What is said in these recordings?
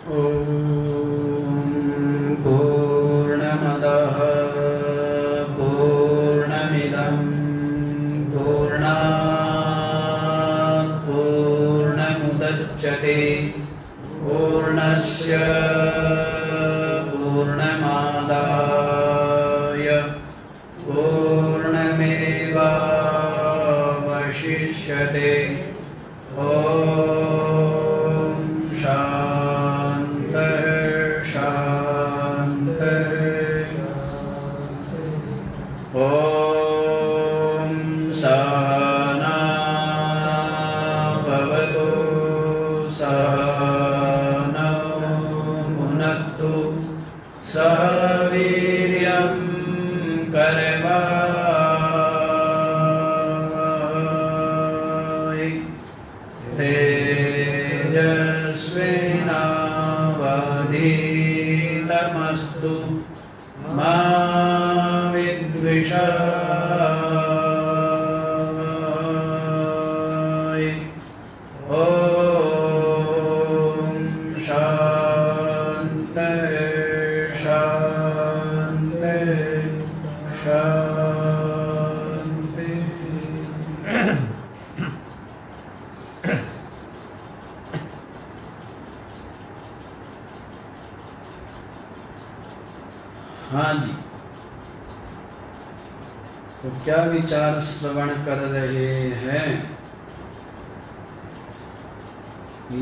पूर्णमदः पूर्णमिदं पूर्णात् पूर्णमुदच्यते पूर्णस्य पूर्णमादाय पूर्णमेवावशिष्यते। ॐ शान्तिः शान्तिः। ॐ सहना भवतु सहनौ भुनक्तु सह वीर्यं करवावहै तेजस्विनावधीतमस्तु मा विद्विषावहै। ॐ शान्तिः शान्तिः शान्तिः। हाँ जी, तो क्या विचार श्रवण कर रहे हैं?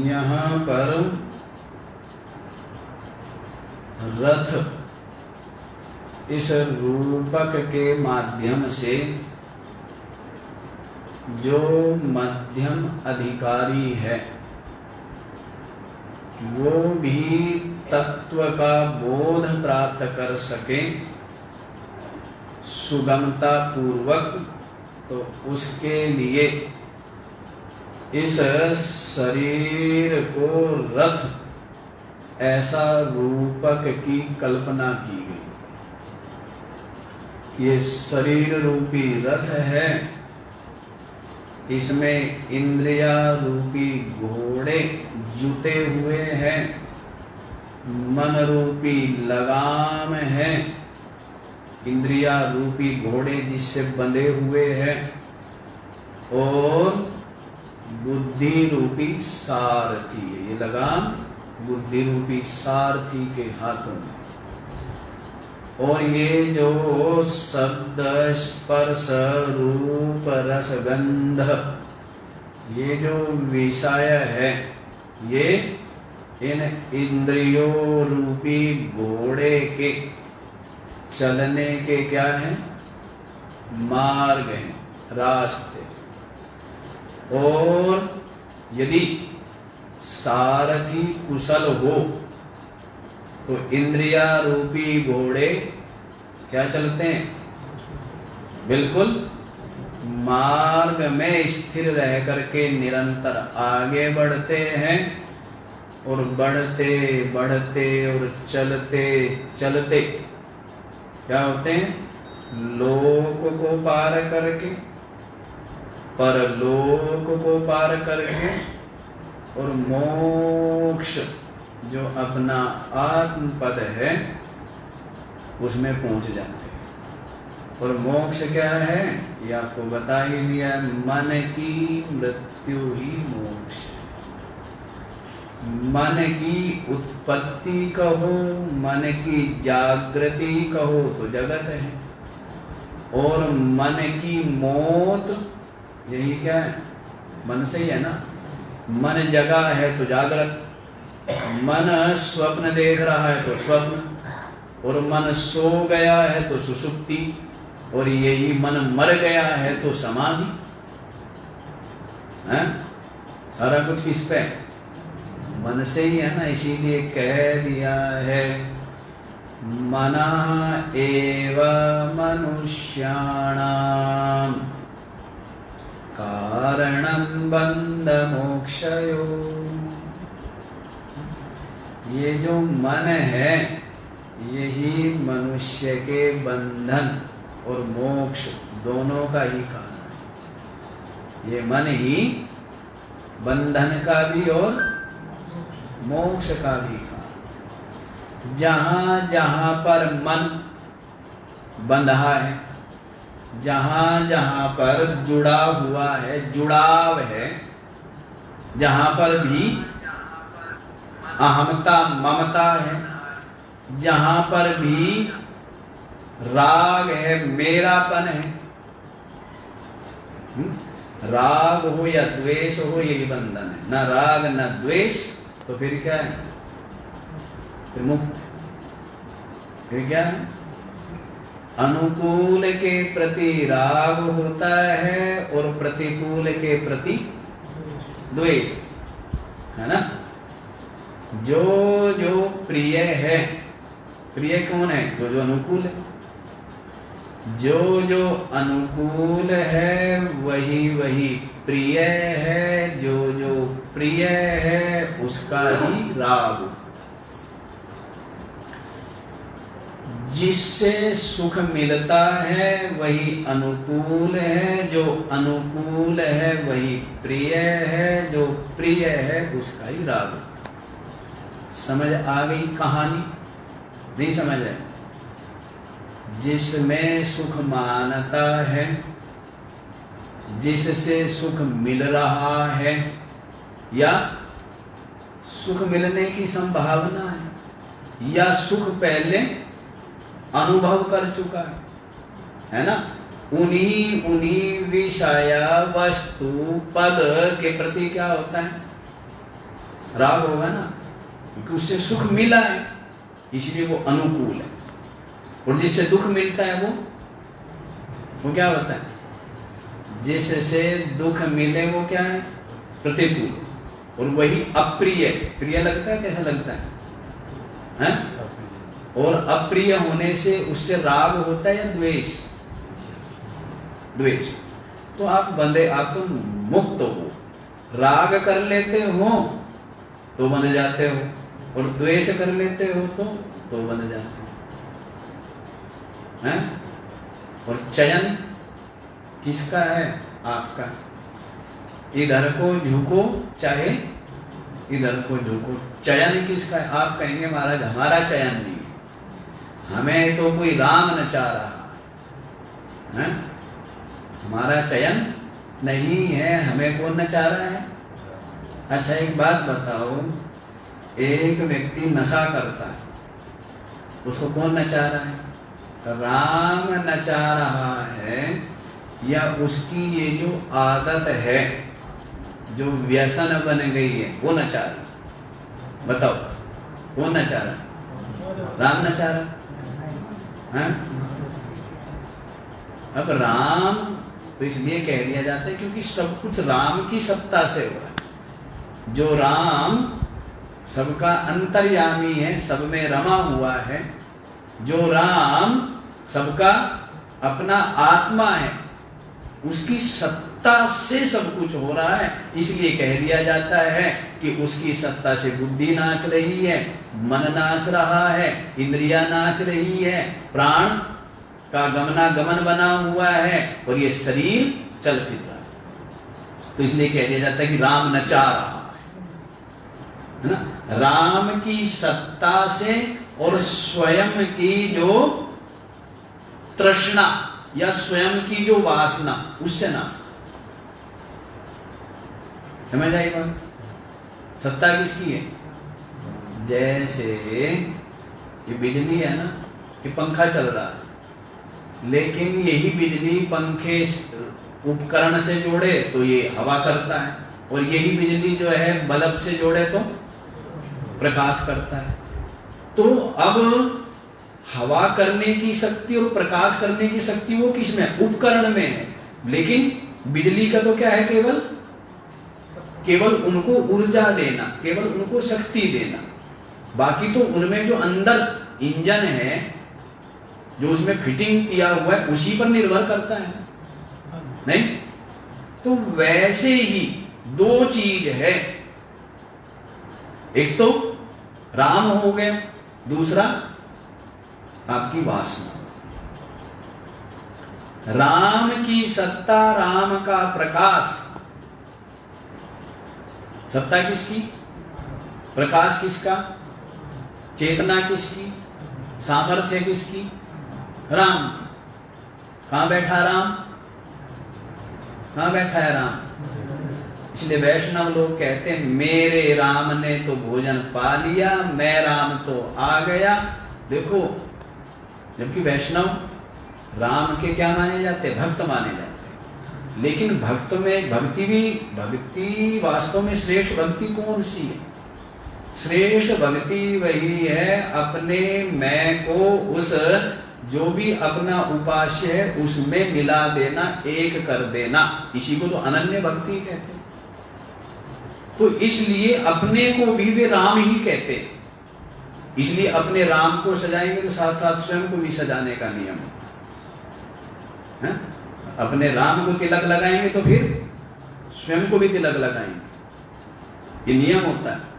यहाँ पर रथ इस रूपक के माध्यम से जो मध्यम अधिकारी है वो भी तत्व का बोध प्राप्त कर सके सुगमता पूर्वक, तो उसके लिए इस शरीर को रथ ऐसा रूपक की कल्पना की गई। ये शरीर रूपी रथ है, इसमें इंद्रिया रूपी घोड़े जुते हुए हैं, मन रूपी लगाम है, इंद्रिया रूपी घोड़े जिससे बंधे हुए हैं, और बुद्धि रूपी सारथी है। ये लगाम बुद्धि रूपी सारथी के हाथों में। और ये जो शब्द स्पर्श रूप रस गंध ये जो विषय है, ये इन इंद्रियों रूपी घोड़े के चलने के क्या हैं? मार्ग हैं, रास्ते। और यदि सारथी कुशल हो तो इंद्रिया रूपी घोड़े क्या चलते हैं? बिल्कुल मार्ग में स्थिर रह करके निरंतर आगे बढ़ते हैं, और बढ़ते बढ़ते और चलते चलते क्या होते हैं? लोक को पार करके, परलोक को पार करके, और मोक्ष जो अपना आत्म पद है उसमें पहुंच जाते हैं। और मोक्ष क्या है ये आपको बता ही दिया, मन की मृत्यु ही मोक्ष है। मन की उत्पत्ति कहो, मन की जागृति कहो तो जगत है, और मन की मौत यही क्या है? मन से ही है ना। मन जगा है तो जागृत, मन स्वप्न देख रहा है तो स्वप्न, और मन सो गया है तो सुषुप्ति, और यही मन मर गया है तो समाधि है। सारा कुछ किस पे? मन से ही है ना। इसीलिए कह दिया है मना एव मनुष्याणाम कारणं बंध मोक्षयो। ये जो मन है यही मनुष्य के बंधन और मोक्ष दोनों का ही कारण है। ये मन ही बंधन का भी और मोक्ष का भी कारण। जहां जहां पर मन बंधा है, जहां जहां पर जुड़ा हुआ है, जुड़ाव है, जहां पर भी अहमता ममता है, जहां पर भी राग है, मेरापन है, राग हो या द्वेष हो यही बंधन है। न राग न द्वेष तो फिर क्या है? फिर मुक्त। फिर क्या है? अनुकूल के प्रति राग होता है और प्रतिकूल के प्रति द्वेष, है ना। जो जो प्रिय है, प्रिय कौन है? जो जो अनुकूल है। जो जो अनुकूल है वही वही प्रिय है, जो जो प्रिय है उसका ही राग। जिससे सुख मिलता है वही अनुकूल है, जो अनुकूल है वही प्रिय है, जो प्रिय है उसका ही राग। समझ आ गई कहानी? नहीं समझ है? जिसमें सुख मानता है, जिससे सुख मिल रहा है या सुख मिलने की संभावना है या सुख पहले अनुभव कर चुका है ना, उन्हीं उन्हीं विषय वस्तु पद के प्रति क्या होता है? राग होगा ना, क्योंकि उससे सुख मिला है इसलिए वो अनुकूल है। और जिससे दुख मिलता है वो क्या होता है? जिससे दुख मिले वो क्या है? प्रतिकूल। और वही अप्रिय, प्रिय लगता है, कैसा लगता है? हैं? और अप्रिय होने से उससे राग होता है या द्वेष? द्वेष। तो आप बंधे, आप तो मुक्त हो, राग कर लेते हो तो बंध जाते हो, और द्वेष कर लेते हो तो बंध जाते हो, हैं? और चयन किसका है? आपका। इधर को झुको चाहे इधर को झुको, चयन किसका है? आप कहेंगे महाराज हमारा चयन नहीं, हमें तो कोई राम नचा रहा है, हमारा चयन नहीं है, हमें कौन नचा रहा है? अच्छा एक बात बताओ, एक व्यक्ति नशा करता है, उसको कौन नचा रहा है? राम नचा रहा है या उसकी ये जो आदत है, जो व्यसन बन गई है, वो नचा रहा? बताओ कौन नचा रहा? राम नचा रहा है। अब राम तो इसलिए कह दिया जाता है क्योंकि सब कुछ राम की सत्ता से हो रहा है। जो राम सबका अंतर्यामी है, सब में रमा हुआ है, जो राम सबका अपना आत्मा है, उसकी सत्ता से सब कुछ हो रहा है। इसलिए कह दिया जाता है कि उसकी सत्ता से बुद्धि नाच रही है, मन नाच रहा है, इंद्रियां नाच रही है, प्राण का गमनागमन बना हुआ है और ये शरीर चल फिर रहा है। तो इसलिए कह दिया जाता है कि राम नचा रहा है ना। राम की सत्ता से और स्वयं की जो तृष्णा या स्वयं की जो वासना, उससे नाचता। समझ आई बात? सत्ता किसकी है? जैसे ये बिजली है ना, ये पंखा चल रहा है, लेकिन यही बिजली पंखे उपकरण से जोड़े तो ये हवा करता है, और यही बिजली जो है बल्ब से जोड़े तो प्रकाश करता है। तो अब हवा करने की शक्ति और प्रकाश करने की शक्ति वो किस में? उपकरण में है। लेकिन बिजली का तो क्या है? केवल उनको ऊर्जा देना, केवल उनको शक्ति देना। बाकी तो उनमें जो अंदर इंजन है, जो उसमें फिटिंग किया हुआ है, उसी पर निर्भर करता है नहीं? तो वैसे ही दो चीज है, एक तो राम हो गया, दूसरा आपकी वासना। राम की सत्ता, राम का प्रकाश। सत्ता किसकी? प्रकाश किसका? चेतना किसकी, सामर्थ्य किसकी, राम की। कहां बैठा राम, कहां बैठा है राम। इसलिए वैष्णव लोग कहते हैं मेरे राम ने तो भोजन पा लिया, मैं राम तो आ गया। देखो, जबकि वैष्णव राम के क्या माने जाते हैं, भक्त माने जाते हैं। लेकिन भक्त में भक्ति वास्तव में श्रेष्ठ भक्ति कौन सी है? श्रेष्ठ भक्ति वही है अपने मैं को उस जो भी अपना उपास्य है उसमें मिला देना, एक कर देना। इसी को तो अनन्य भक्ति कहते हैं। तो इसलिए अपने को भी वे राम ही कहते हैं। इसलिए अपने राम को सजाएंगे तो साथ साथ स्वयं को भी सजाने का नियम है। अपने राम को तिलक लगाएंगे तो फिर स्वयं को भी तिलक लगाएंगे, ये नियम होता है।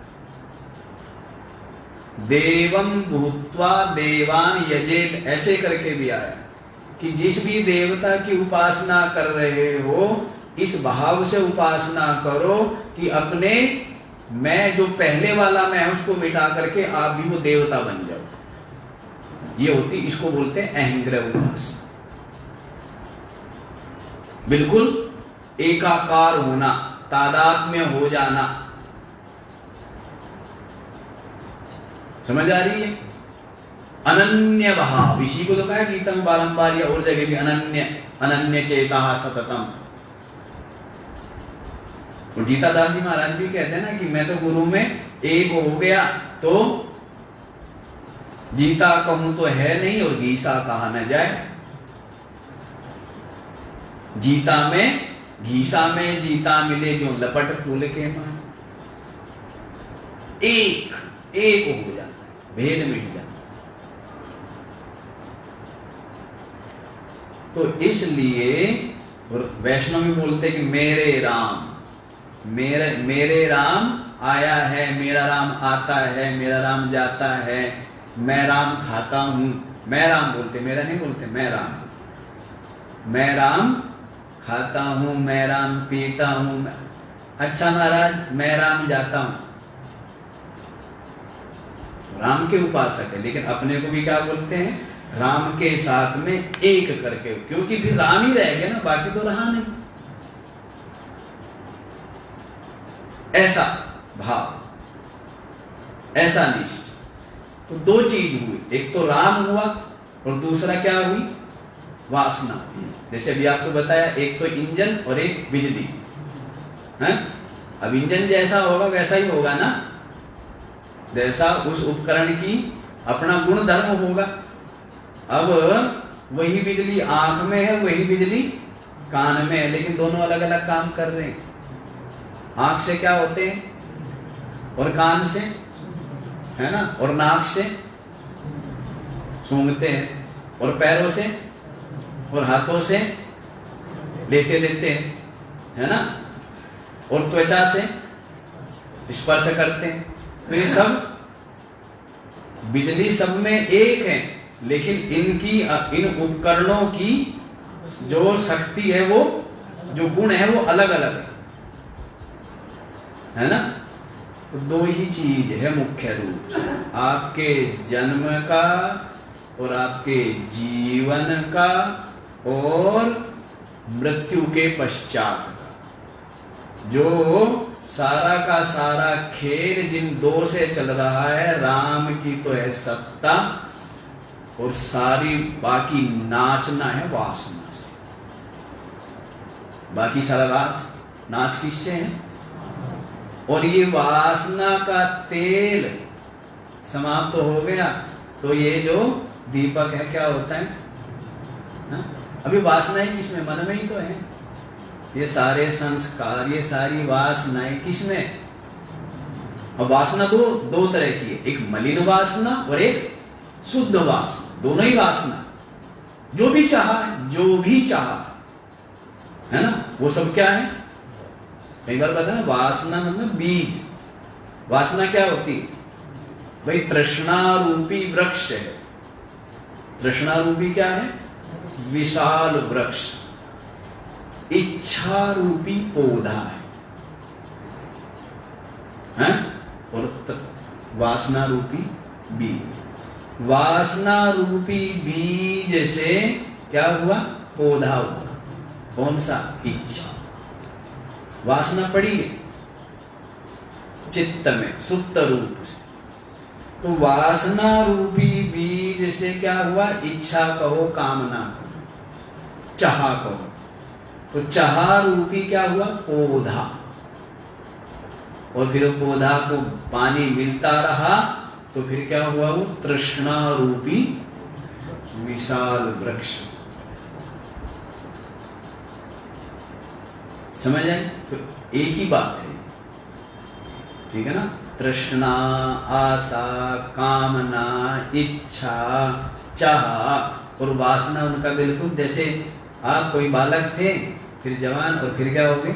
देवम भूत्वा देवान यजेत, ऐसे करके भी आया कि जिस भी देवता की उपासना कर रहे हो इस भाव से उपासना करो कि अपने मैं जो पहले वाला मैं उसको मिटा करके आप भी वो देवता बन जाओ। ये होती, इसको बोलते हैं अहंग्रह उपासना। बिल्कुल एकाकार होना, तादात्म्य हो जाना। समझ आ रही है? अनन्य भाव, इसी को तो कहा गीता में बारंबार या और जगह भी, अनन्य चेता सततम। और जीतादास जी महाराज भी कहते हैं ना कि मैं तो गुरु में एक हो गया, तो जीता कहूं तो है नहीं और गीसा कहा न जाए। जीता में घीसा में जीता मिले जो लपट फूल के मां। एक हो जाता है, भेद मिट जाता है। तो इसलिए वैष्णव भी बोलते कि मेरे राम, मेरे राम आया है, मेरा राम आता है, मेरा राम जाता है, मैं राम खाता हूं। मैं राम बोलते, मेरा नहीं बोलते, मैं राम खाता हूं, मैं राम पीता हूं। अच्छा महाराज, मैं राम जाता हूं। राम के उपासक है, लेकिन अपने को भी क्या बोलते हैं, राम के साथ में एक करके, क्योंकि फिर राम ही रह गया ना, बाकी तो रहा नहीं। ऐसा भाव, ऐसा निश्चय। तो दो चीज हुई, एक तो राम हुआ और दूसरा क्या हुई, वासना। जैसे अभी आपको बताया, एक तो इंजन और एक बिजली है। अब इंजन जैसा होगा वैसा ही होगा ना, जैसा उस उपकरण की अपना गुण धर्म होगा। अब वही बिजली आंख में है, वही बिजली कान में है, लेकिन दोनों अलग अलग काम कर रहे हैं। आंख से क्या होते हैं और कान से, है ना, और नाक से सूंघते हैं, और पैरों से और हाथों से लेते देते हैं, है ना, और त्वचा से स्पर्श करते हैं। तो ये सब बिजली सब में एक है, लेकिन इन उपकरणों की जो शक्ति है, वो जो गुण है वो अलग अलग है ना। तो दो ही चीज है मुख्य रूप से, आपके जन्म का और आपके जीवन का और मृत्यु के पश्चात का। जो सारा का सारा खेल जिन दो से चल रहा है, राम की तो है सत्ता और सारी बाकी नाचना है वासना से। बाकी सारा नाच किससे है? और ये वासना का तेल समाप्त हो गया तो ये जो दीपक है क्या होता है ना? अभी वासनाएं किसमें? मन में ही तो है। ये सारे संस्कार, ये सारी वासनाएं किसमें? और वासना दो तरह की है, एक मलिन वासना और एक शुद्ध वासना। दोनों ही वासना, जो भी चाहा है ना, वो सब क्या है? कई बार पता है, वासना मतलब बीज। वासना क्या होती है भाई? तृष्णा रूपी वृक्ष है। तृष्णा रूपी क्या है? विशाल वृक्ष। इच्छा रूपी पौधा है? और वासना रूपी बीज। वासना रूपी बीज से क्या हुआ? पौधा हुआ। कौन सा? इच्छा। वासना पड़ी है चित्त में सुप्त रूप से, तो वासना रूपी बीज से क्या हुआ? इच्छा कहो, कामना कहो, चाह कहो। तो चाह रूपी क्या हुआ? पौधा। और फिर पौधा को पानी मिलता रहा तो फिर क्या हुआ? वो तृष्णा रूपी विशाल वृक्ष। समझ आए? तो एक ही बात है, ठीक है ना? तृष्णा, आशा, कामना, इच्छा, चाह और वासना उनका बिल्कुल जैसे आप कोई बालक थे, फिर जवान, और फिर क्या हो गए?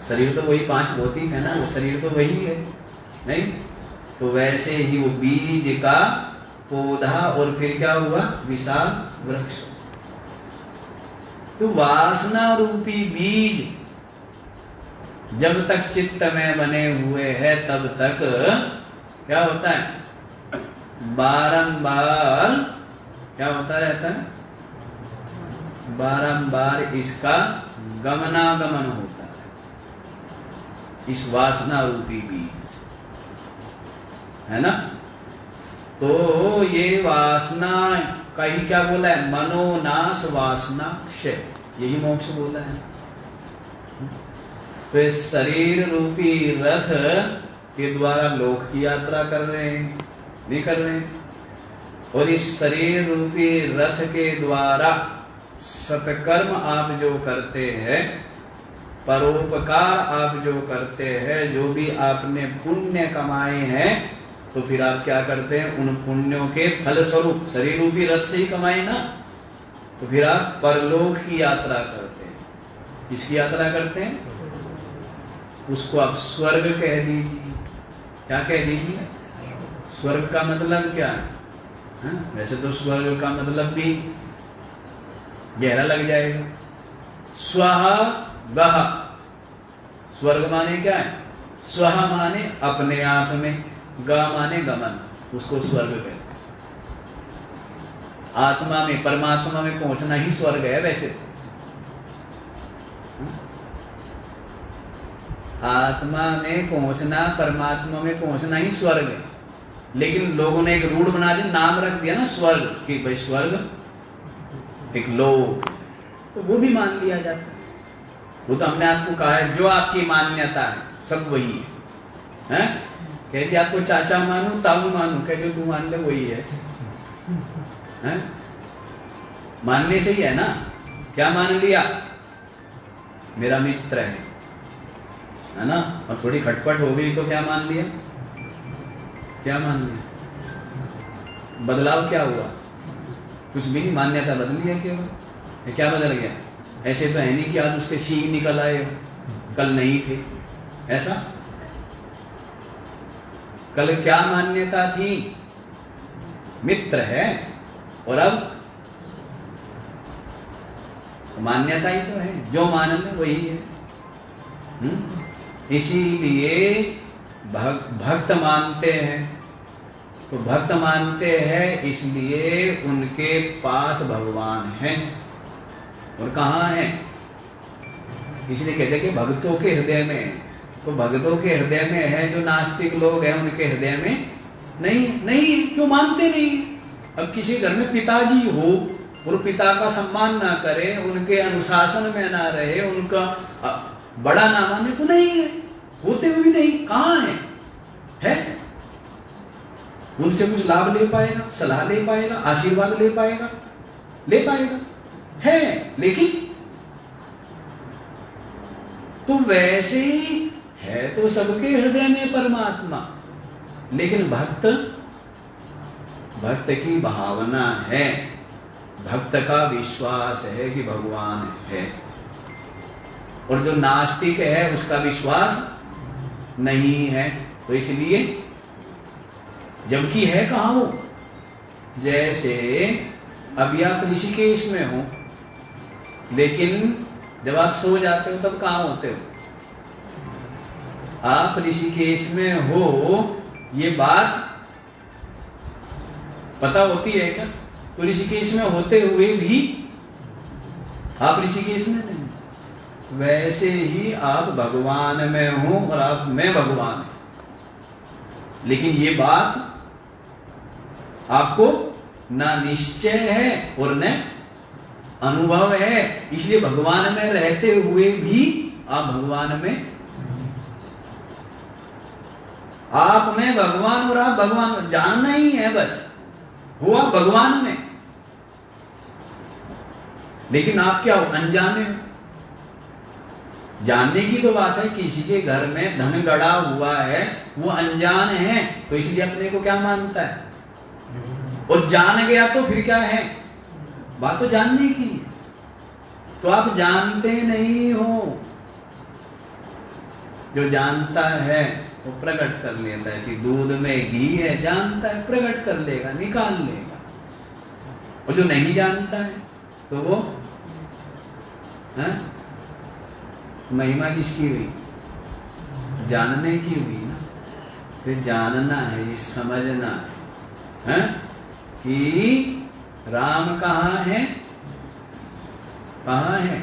शरीर तो वही 5 भौतिक है ना, वो शरीर तो वही है नहीं? तो वैसे ही वो बीज का पौधा और फिर क्या हुआ? विशाल वृक्ष। तो वासना रूपी बीज जब तक चित्त में बने हुए है तब तक क्या होता है? बारंबार क्या होता रहता है? बारंबार इसका गमनागमन होता है, इस वासना रूपी बीज, है ना? तो ये वासना का ही क्या बोला है? मनोनाश वासना क्षय, यही मोक्ष बोला है। तो इस शरीर रूपी रथ के द्वारा लोक की यात्रा कर रहे हैं, नहीं कर रहे हैं? और इस शरीर रूपी रथ के द्वारा सत्कर्म आप जो करते हैं, परोपकार आप जो करते हैं, जो भी आपने पुण्य कमाए हैं, तो फिर आप क्या करते हैं? उन पुण्यों के फल स्वरूप शरीर रूपी रथ से ही कमाए ना, तो फिर आप परलोक की यात्रा करते हैं। किसकी यात्रा करते हैं? उसको आप स्वर्ग कह दीजिए। क्या कह दीजिए? स्वर्ग का मतलब क्या है? वैसे तो स्वर्ग का मतलब भी गहरा लग जाएगा। स्वः गः, स्वर्ग माने क्या है? स्वः माने अपने आप में, ग माने गमन, उसको स्वर्ग कहते हैं। आत्मा में, परमात्मा में पहुंचना ही स्वर्ग है। वैसे आत्मा में पहुंचना, परमात्मा में पहुंचना ही स्वर्ग है। लेकिन लोगों ने एक रूढ़ बना दिया, नाम रख दिया ना स्वर्ग, कि भाई स्वर्ग एक लोक, तो वो भी मान लिया जाता है। वो तो हमने आपको कहा है, जो आपकी मान्यता है सब वही है। कह दिया आपको चाचा मानू, ताऊ मानू, कह दिया तू मान ले वही है? मानने से ही है ना। क्या मान लिया? मेरा मित्र है ना? और थोड़ी खटपट हो गई तो क्या मान लिया? क्या मान लिया? बदलाव क्या हुआ? कुछ भी नहीं, मान्यता बदली है केवल। क्या बदल गया? ऐसे तो है नहीं कि आज उसके सींग निकल आए, कल नहीं थे, ऐसा? कल क्या मान्यता थी? मित्र है, और अब मान्यता ही तो है, जो मान ले वही है। इसीलिए भक्त मानते हैं, तो भक्त मानते हैं इसलिए उनके पास भगवान है। और कहाँ है? इसलिए कहते कि भक्तों के हृदय में। तो भक्तों के हृदय में है, जो नास्तिक लोग हैं उनके हृदय में नहीं। क्यों मानते नहीं? अब किसी घर में पिताजी हो और पिता का सम्मान ना करे, उनके अनुशासन में ना रहे, उनका बड़ा ना माने, तो नहीं है, होते हुए भी नहीं। कहाँ है? उनसे कुछ लाभ ले पाएगा, सलाह ले पाएगा, आशीर्वाद ले पाएगा है, लेकिन तो वैसे ही है तो सबके हृदय में परमात्मा, लेकिन भक्त की भावना है, भक्त का विश्वास है कि भगवान है। और जो नास्तिक है उसका विश्वास नहीं है। तो इसलिए जबकि है कहाँ वो? जैसे अभी आप ऋषिकेश में हो, लेकिन जब आप सो जाते हो तब कहाँ होते हो? आप ऋषिकेश में हो, ये बात पता होती है क्या? तो ऋषिकेश में होते हुए भी आप ऋषिकेश में नहीं, वैसे ही आप भगवान में हो और आप में भगवान है, लेकिन ये बात आपको ना निश्चय है और न अनुभव है, इसलिए भगवान में रहते हुए भी आप भगवान में, आप में भगवान और आप भगवान, जानना ही है बस, हुआ भगवान में, लेकिन आप क्या हो? अनजाने हो। जानने की तो बात है, किसी के घर में धन गड़ा हुआ है, वो अनजान है तो इसलिए अपने को क्या मानता है, और जान गया तो फिर क्या है? बात तो जानने की है, तो आप जानते नहीं हो। जो जानता है वो प्रकट कर लेता है कि दूध में घी है, जानता है, प्रकट कर लेगा, निकाल लेगा। और जो नहीं जानता है तो वो है? महिमा किसकी हुई? जानने की हुई ना। तो जानना है, ये समझना है कि राम कहाँ है? कहाँ है?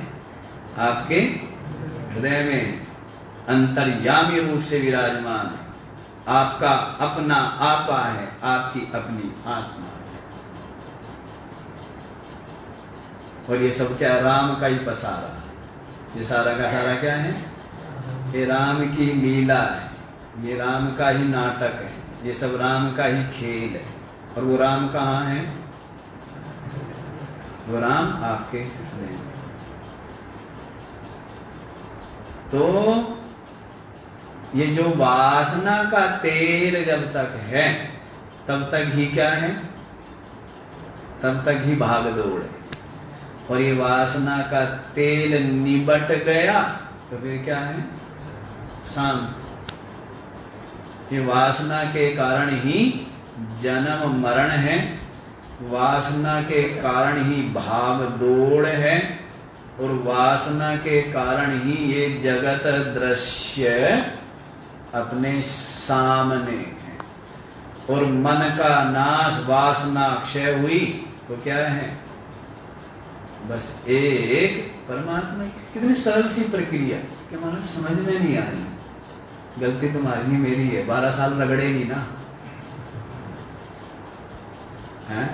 आपके हृदय में अंतर्यामी रूप से विराजमान है। आपका अपना आपा है, आपकी अपनी आत्मा है। और ये सब क्या? राम का ही पसारा। ये सारा का सारा क्या है? ये राम की लीला है, ये राम का ही नाटक है, ये सब राम का ही खेल है। और वो राम कहाँ है? वो राम आपके हृदय में। तो ये जो वासना का तेल जब तक है तब तक ही क्या है? तब तक ही भाग दौड़ है। और ये वासना का तेल निबट गया तो फिर क्या है? शांत। ये वासना के कारण ही जन्म मरण है, वासना के कारण ही भाग दौड़ है, और वासना के कारण ही ये जगत दृश्य अपने सामने है। और मन का नाश, वासना क्षय हुई तो क्या है? बस एक परमात्मा। कितनी सरल सी प्रक्रिया कि हमारा समझ में नहीं आ रही। गलती तुम्हारी नहीं, मेरी है। 12 साल रगड़े नहीं ना, है?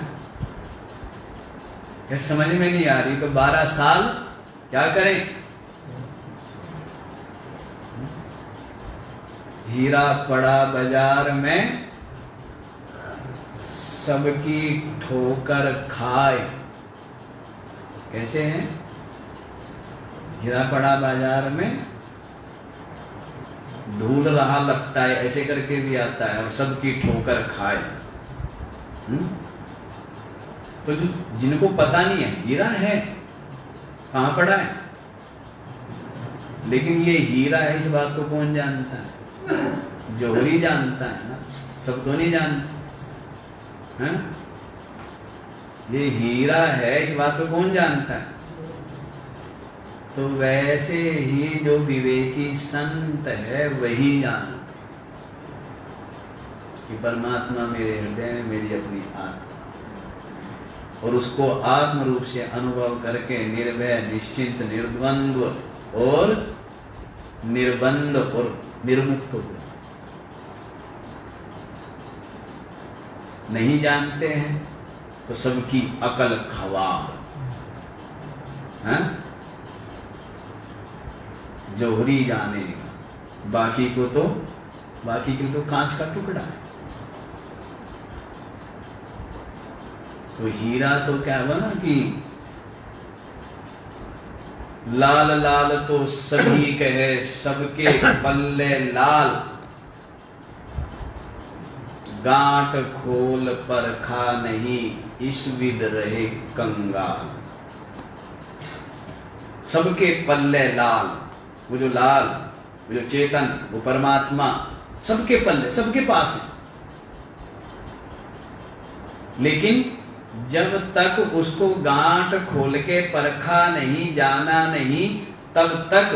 ये समझ में नहीं आ रही तो 12 साल क्या करें? हीरा पड़ा बाजार में, सबकी ठोकर खाए। कैसे है? हीरा पड़ा बाजार में, धूल रहा लपटाए, ऐसे करके भी आता है, और सबकी ठोकर खाए। तो जो जिनको पता नहीं है हीरा है कहां पड़ा है, लेकिन ये हीरा है इस बात को कौन जानता है? जोहरी जानता है ना, सब तो नहीं जानते हैं। ये हीरा है इस बात को कौन जानता है? तो वैसे ही जो विवेकी संत है वही जानता कि परमात्मा मेरे हृदय में, मेरी अपनी आत्मा, और उसको आत्म रूप से अनुभव करके निर्भय, निश्चिंत, निर्द्वंद्व और निर्बंध और निर्मुक्त हो। नहीं जानते हैं तो सबकी अकल खवार, हैं? जोहरी जानेगा, बाकी की तो कांच का टुकड़ा है। तो हीरा तो क्या बना कि लाल लाल तो सभी कहे, सबके पल्ले लाल, गांठ खोल परखा नहीं, इस विद रहे कंगाल। सबके पल्ले लाल, वो जो लाल, वो जो चेतन, वो परमात्मा सबके पल्ले, सबके पास है। लेकिन जब तक उसको गांठ खोल के परखा नहीं, जाना नहीं, तब तक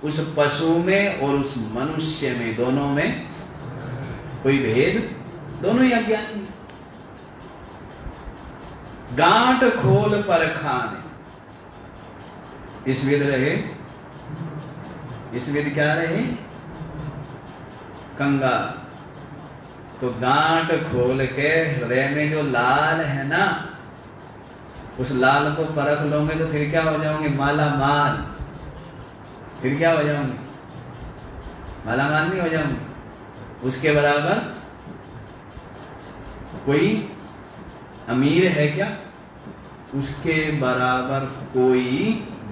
उस पशु में और उस मनुष्य में, दोनों में कोई भेद, दोनों ही अज्ञानी है। गांठ खोल पर खाने, इस विद रहे, इस विद क्या रहे, कंगाल। तो गांठ खोल के हृदय में जो लाल है ना, उस लाल को परख लोगे तो फिर क्या हो जाओगे, माला माल। फिर क्या हो जाओगे, माला माल नहीं हो जाओगे। उसके बराबर कोई अमीर है क्या, उसके बराबर कोई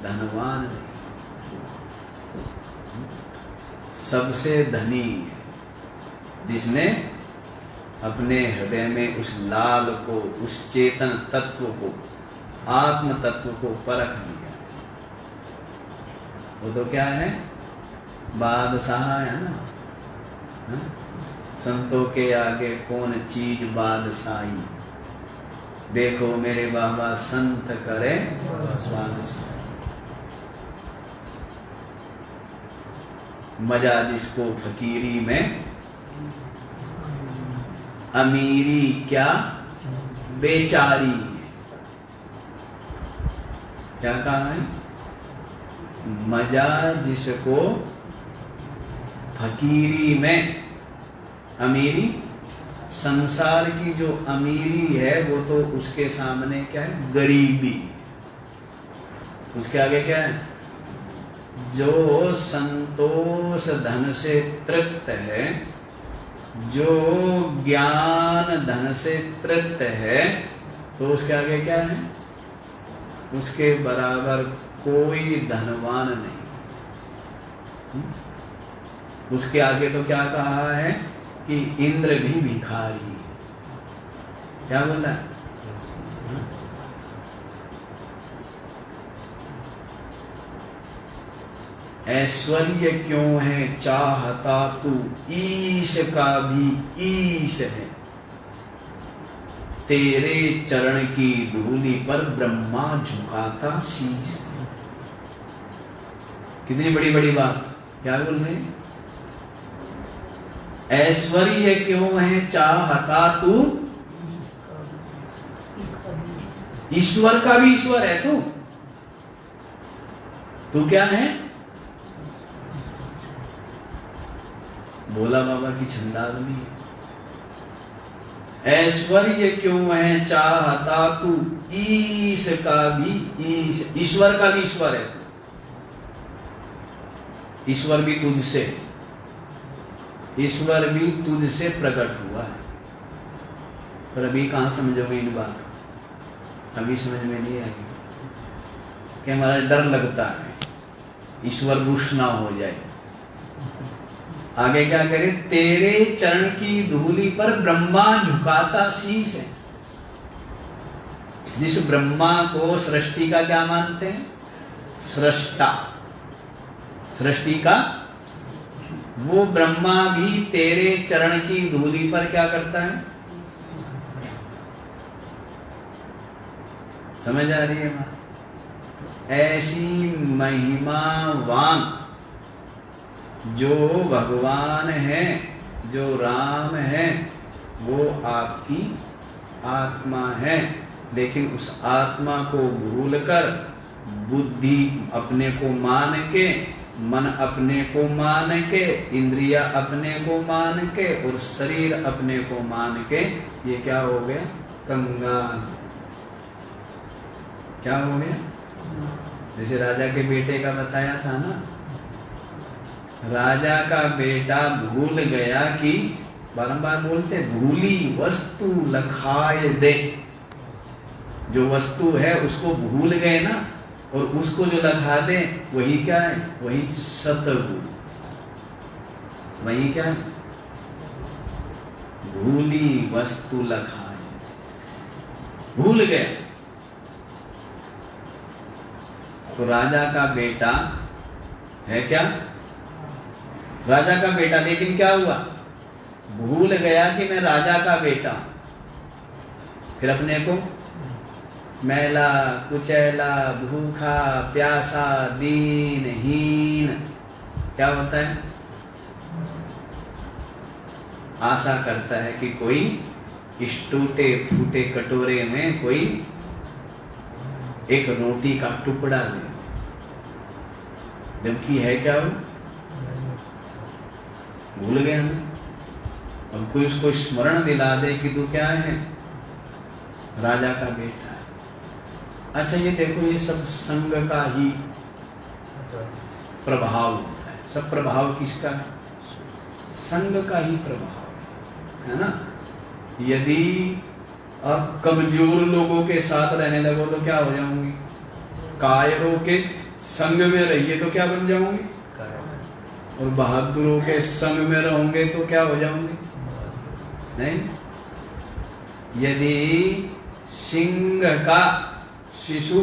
धनवान नहीं। सबसे धनी है जिसने अपने हृदय में उस लाल को, उस चेतन तत्व को, आत्म तत्व को परख लिया। वो तो क्या है, बादशाह है ना। हा? संतों के आगे कौन चीज बादशाही, देखो मेरे बाबा संत करे बादशाह। मजा जिसको फकीरी में, अमीरी क्या बेचारी। क्या कहा है, मजा जिसको फकीरी में, अमीरी, संसार की जो अमीरी है वो तो उसके सामने क्या है, गरीबी। उसके आगे क्या है, जो संतोष धन से तृप्त है, जो ज्ञान धन से तृप्त है, तो उसके आगे क्या है, उसके बराबर कोई धनवान नहीं। उसके आगे तो क्या कहा है कि इंद्र भी भिखारी है। क्या बोला है? ऐश्वर्य क्यों है चाहता तू, ईश का भी ईश है, तेरे चरण की धूलि पर ब्रह्मा झुकाता शीश। कितनी बड़ी बड़ी बात। क्या बोल रहे हैं, ऐश्वर्य क्यों है चाहता तू, ईश्वर का भी ईश्वर है तू। तू क्या है, भोला बाबा की छंदावली है। ऐश्वर्य क्यों है चाहता तू, ईश का भी ईश, ईश्वर का भी ईश्वर है तू। ईश्वर भी तुझसे, ईश्वर भी तुझसे प्रकट हुआ है। पर अभी कहां समझोगे इन बात, अभी समझ में नहीं आएगी कि हमारा डर लगता है ईश्वर रुष्ट ना हो जाए। आगे क्या करे, तेरे चरण की धूलि पर ब्रह्मा झुकाता शीश है। जिस ब्रह्मा को सृष्टि का क्या मानते हैं, सृष्टा, सृष्टि का, वो ब्रह्मा भी तेरे चरण की धूलि पर क्या करता है। समझ आ रही है बात। ऐसी महिमावान जो भगवान है, जो राम है, वो आपकी आत्मा है। लेकिन उस आत्मा को भूलकर बुद्धि अपने को मान के, मन अपने को मान के, इंद्रिया अपने को मान के और शरीर अपने को मान के, ये क्या हो गया, कंगाल। क्या हो गया, जैसे राजा के बेटे का बताया था ना, राजा का बेटा भूल गया कि, बारंबार बोलते, भूली वस्तु लखाए दे। जो वस्तु है उसको भूल गए ना, और उसको जो लखा दे वही क्या है, वही सतगुरु। वही क्या है, भूली वस्तु लखाए, भूल गया। तो राजा का बेटा है क्या, राजा का बेटा, लेकिन क्या हुआ, भूल गया कि मैं राजा का बेटा। फिर अपने को मैला कुचैला, भूखा प्यासा, दीनहीन क्या होता है, आशा करता है कि कोई इस टूटे फूटे कटोरे में कोई एक रोटी का टुकड़ा दे, जबकि है क्या वो भूल गए हम। अब कोई उसको स्मरण दिला दे कि तू क्या है, राजा का बेटा है। अच्छा ये देखो, ये सब संग का ही प्रभाव होता है। सब प्रभाव किसका है? संग का ही प्रभाव है ना। यदि आप कमजोर लोगों के साथ रहने लगो तो क्या हो जाओगे? कायरों के संग में रहिए तो क्या बन जाओगे? और बहादुरों के संग में रहोगे तो क्या हो जाओगे? नहीं। यदि सिंह का शिशु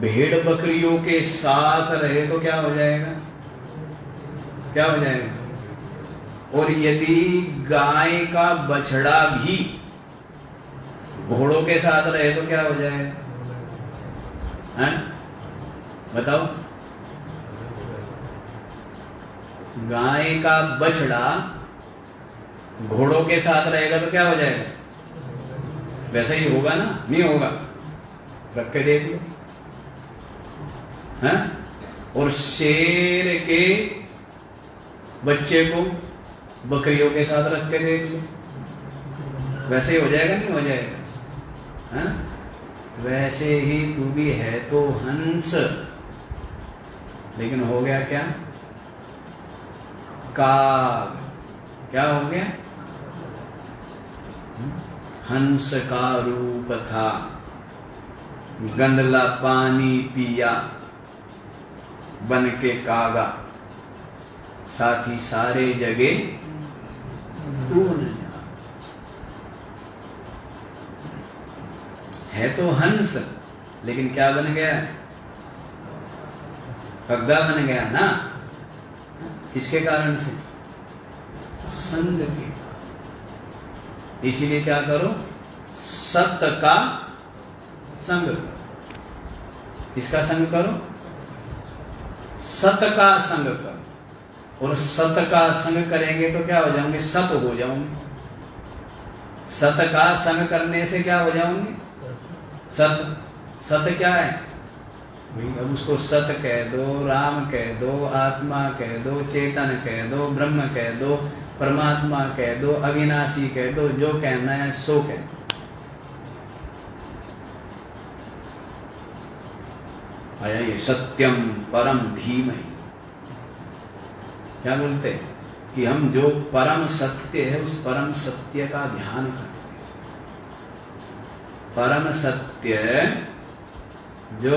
भेड़ बकरियों के साथ रहे तो क्या हो जाएगा? क्या हो जाएगा? और यदि गाय का बछड़ा भी घोड़ों के साथ रहे तो क्या हो जाएगा? हैं? बताओ। गाय का बछड़ा घोड़ों के साथ रहेगा तो क्या हो जाएगा? वैसा ही होगा ना? नहीं होगा? रख के देख लो। हैं? और शेर के बच्चे को बकरियों के साथ रख के देख लो, वैसे ही हो जाएगा? नहीं हो जाएगा? हैं? वैसे ही तू भी है तो हंस, लेकिन हो गया क्या? काग। क्या हो गया? हंस का रूप था, गंदला पानी पिया, बन के कागा, साथी सारे जगे तू न जा। है तो हंस, लेकिन क्या बन गया? कग्गा बन गया ना। किसके कारण से? संग के। इसीलिए क्या करो? सत का संग करो। किसका संग करो? सत का संग करो। और सत का संग करेंगे तो क्या हो जाओगे? सत हो जाओगे। सत का संग करने से क्या हो जाओगे? सत। सत क्या है भाई? अब उसको सत कह दो, राम कह दो, आत्मा कह दो, चेतन कह दो, ब्रह्म कह दो, परमात्मा कह दो, अविनाशी कह दो, जो कहना है सो कह दो। आया ये सत्यम परम धीमहि। क्या बोलते हैं कि हम जो परम सत्य है उस परम सत्य का ध्यान करते हैं। परम सत्य जो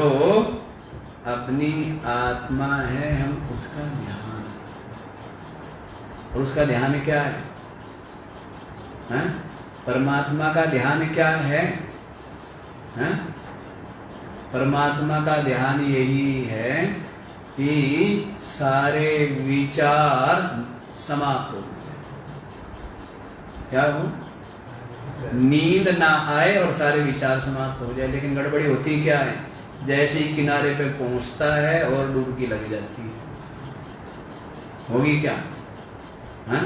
अपनी आत्मा है, हम उसका ध्यान। और उसका ध्यान क्या है? हैं? परमात्मा का ध्यान क्या है? हैं? परमात्मा का ध्यान यही है कि सारे विचार समाप्त हो जाए। क्या हो? नींद ना आए और सारे विचार समाप्त हो जाए। लेकिन गड़बड़ी होती क्या है? जैसे ही किनारे पे पहुंचता है और डुबकी लग जाती है। होगी क्या? हाँ,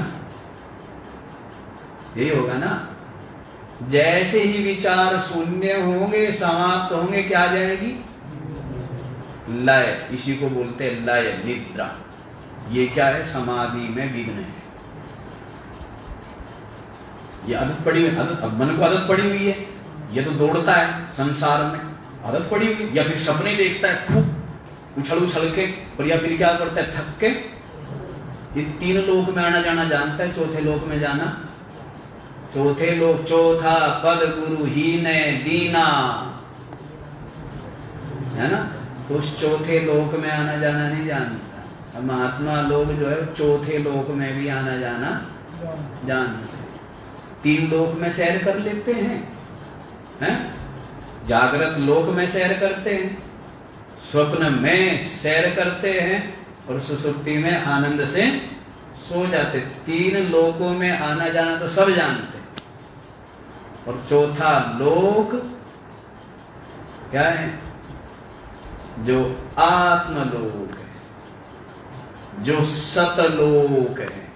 यही होगा ना। जैसे ही विचार शून्य होंगे, समाप्त होंगे, क्या आ जाएगी? लय। इसी को बोलते हैं लय, निद्रा। ये क्या है? समाधि में विघ्न है। ये आदत पड़ी हुई, आदत, अब मन को आदत पड़ी हुई है। ये तो दौड़ता है संसार में, आदत पड़ी हुई। या फिर सपने देखता है खूब उछल उछल के, और या फिर क्या करता है? थक के। ये तीन लोक में आना जाना जानता है। चौथे लोक में जाना, चौथे लोक, चौथा पद गुरु ही ने दीना, है ना। तो उस चौथे लोक में आना जाना नहीं जानता। अब महात्मा लोग जो है चौथे लोक में भी आना जाना जानते हैं। तीन लोक में सैर कर लेते हैं? जागृत लोक में सैर करते हैं, स्वप्न में सैर करते हैं, और सुसुप्ति में आनंद से सो जाते। तीन लोकों में आना जाना तो सब जानते। और चौथा लोक क्या है? जो आत्मलोक है, जो सतलोक है,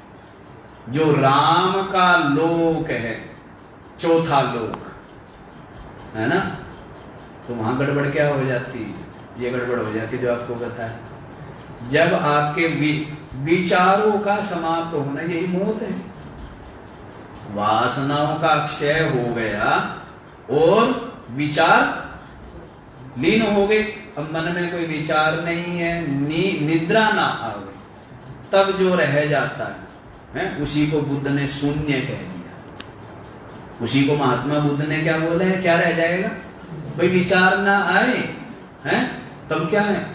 जो राम का लोक है, चौथा लोक है ना, तो वहां गड़बड़ क्या हो जाती है? ये गड़बड़ हो जाती है जो आपको पता है। जब आपके विचारों का समाप्त होना, यही मौत है। वासनाओं का क्षय हो गया और विचार लीन हो गए। अब मन में कोई विचार नहीं है, निद्रा ना आवे, तब जो रह जाता है उसी को बुद्ध ने शून्य कह दिया। उसी को महात्मा बुद्ध ने क्या बोले हैं, क्या रह जाएगा भाई? विचार ना आए हैं तब क्या है,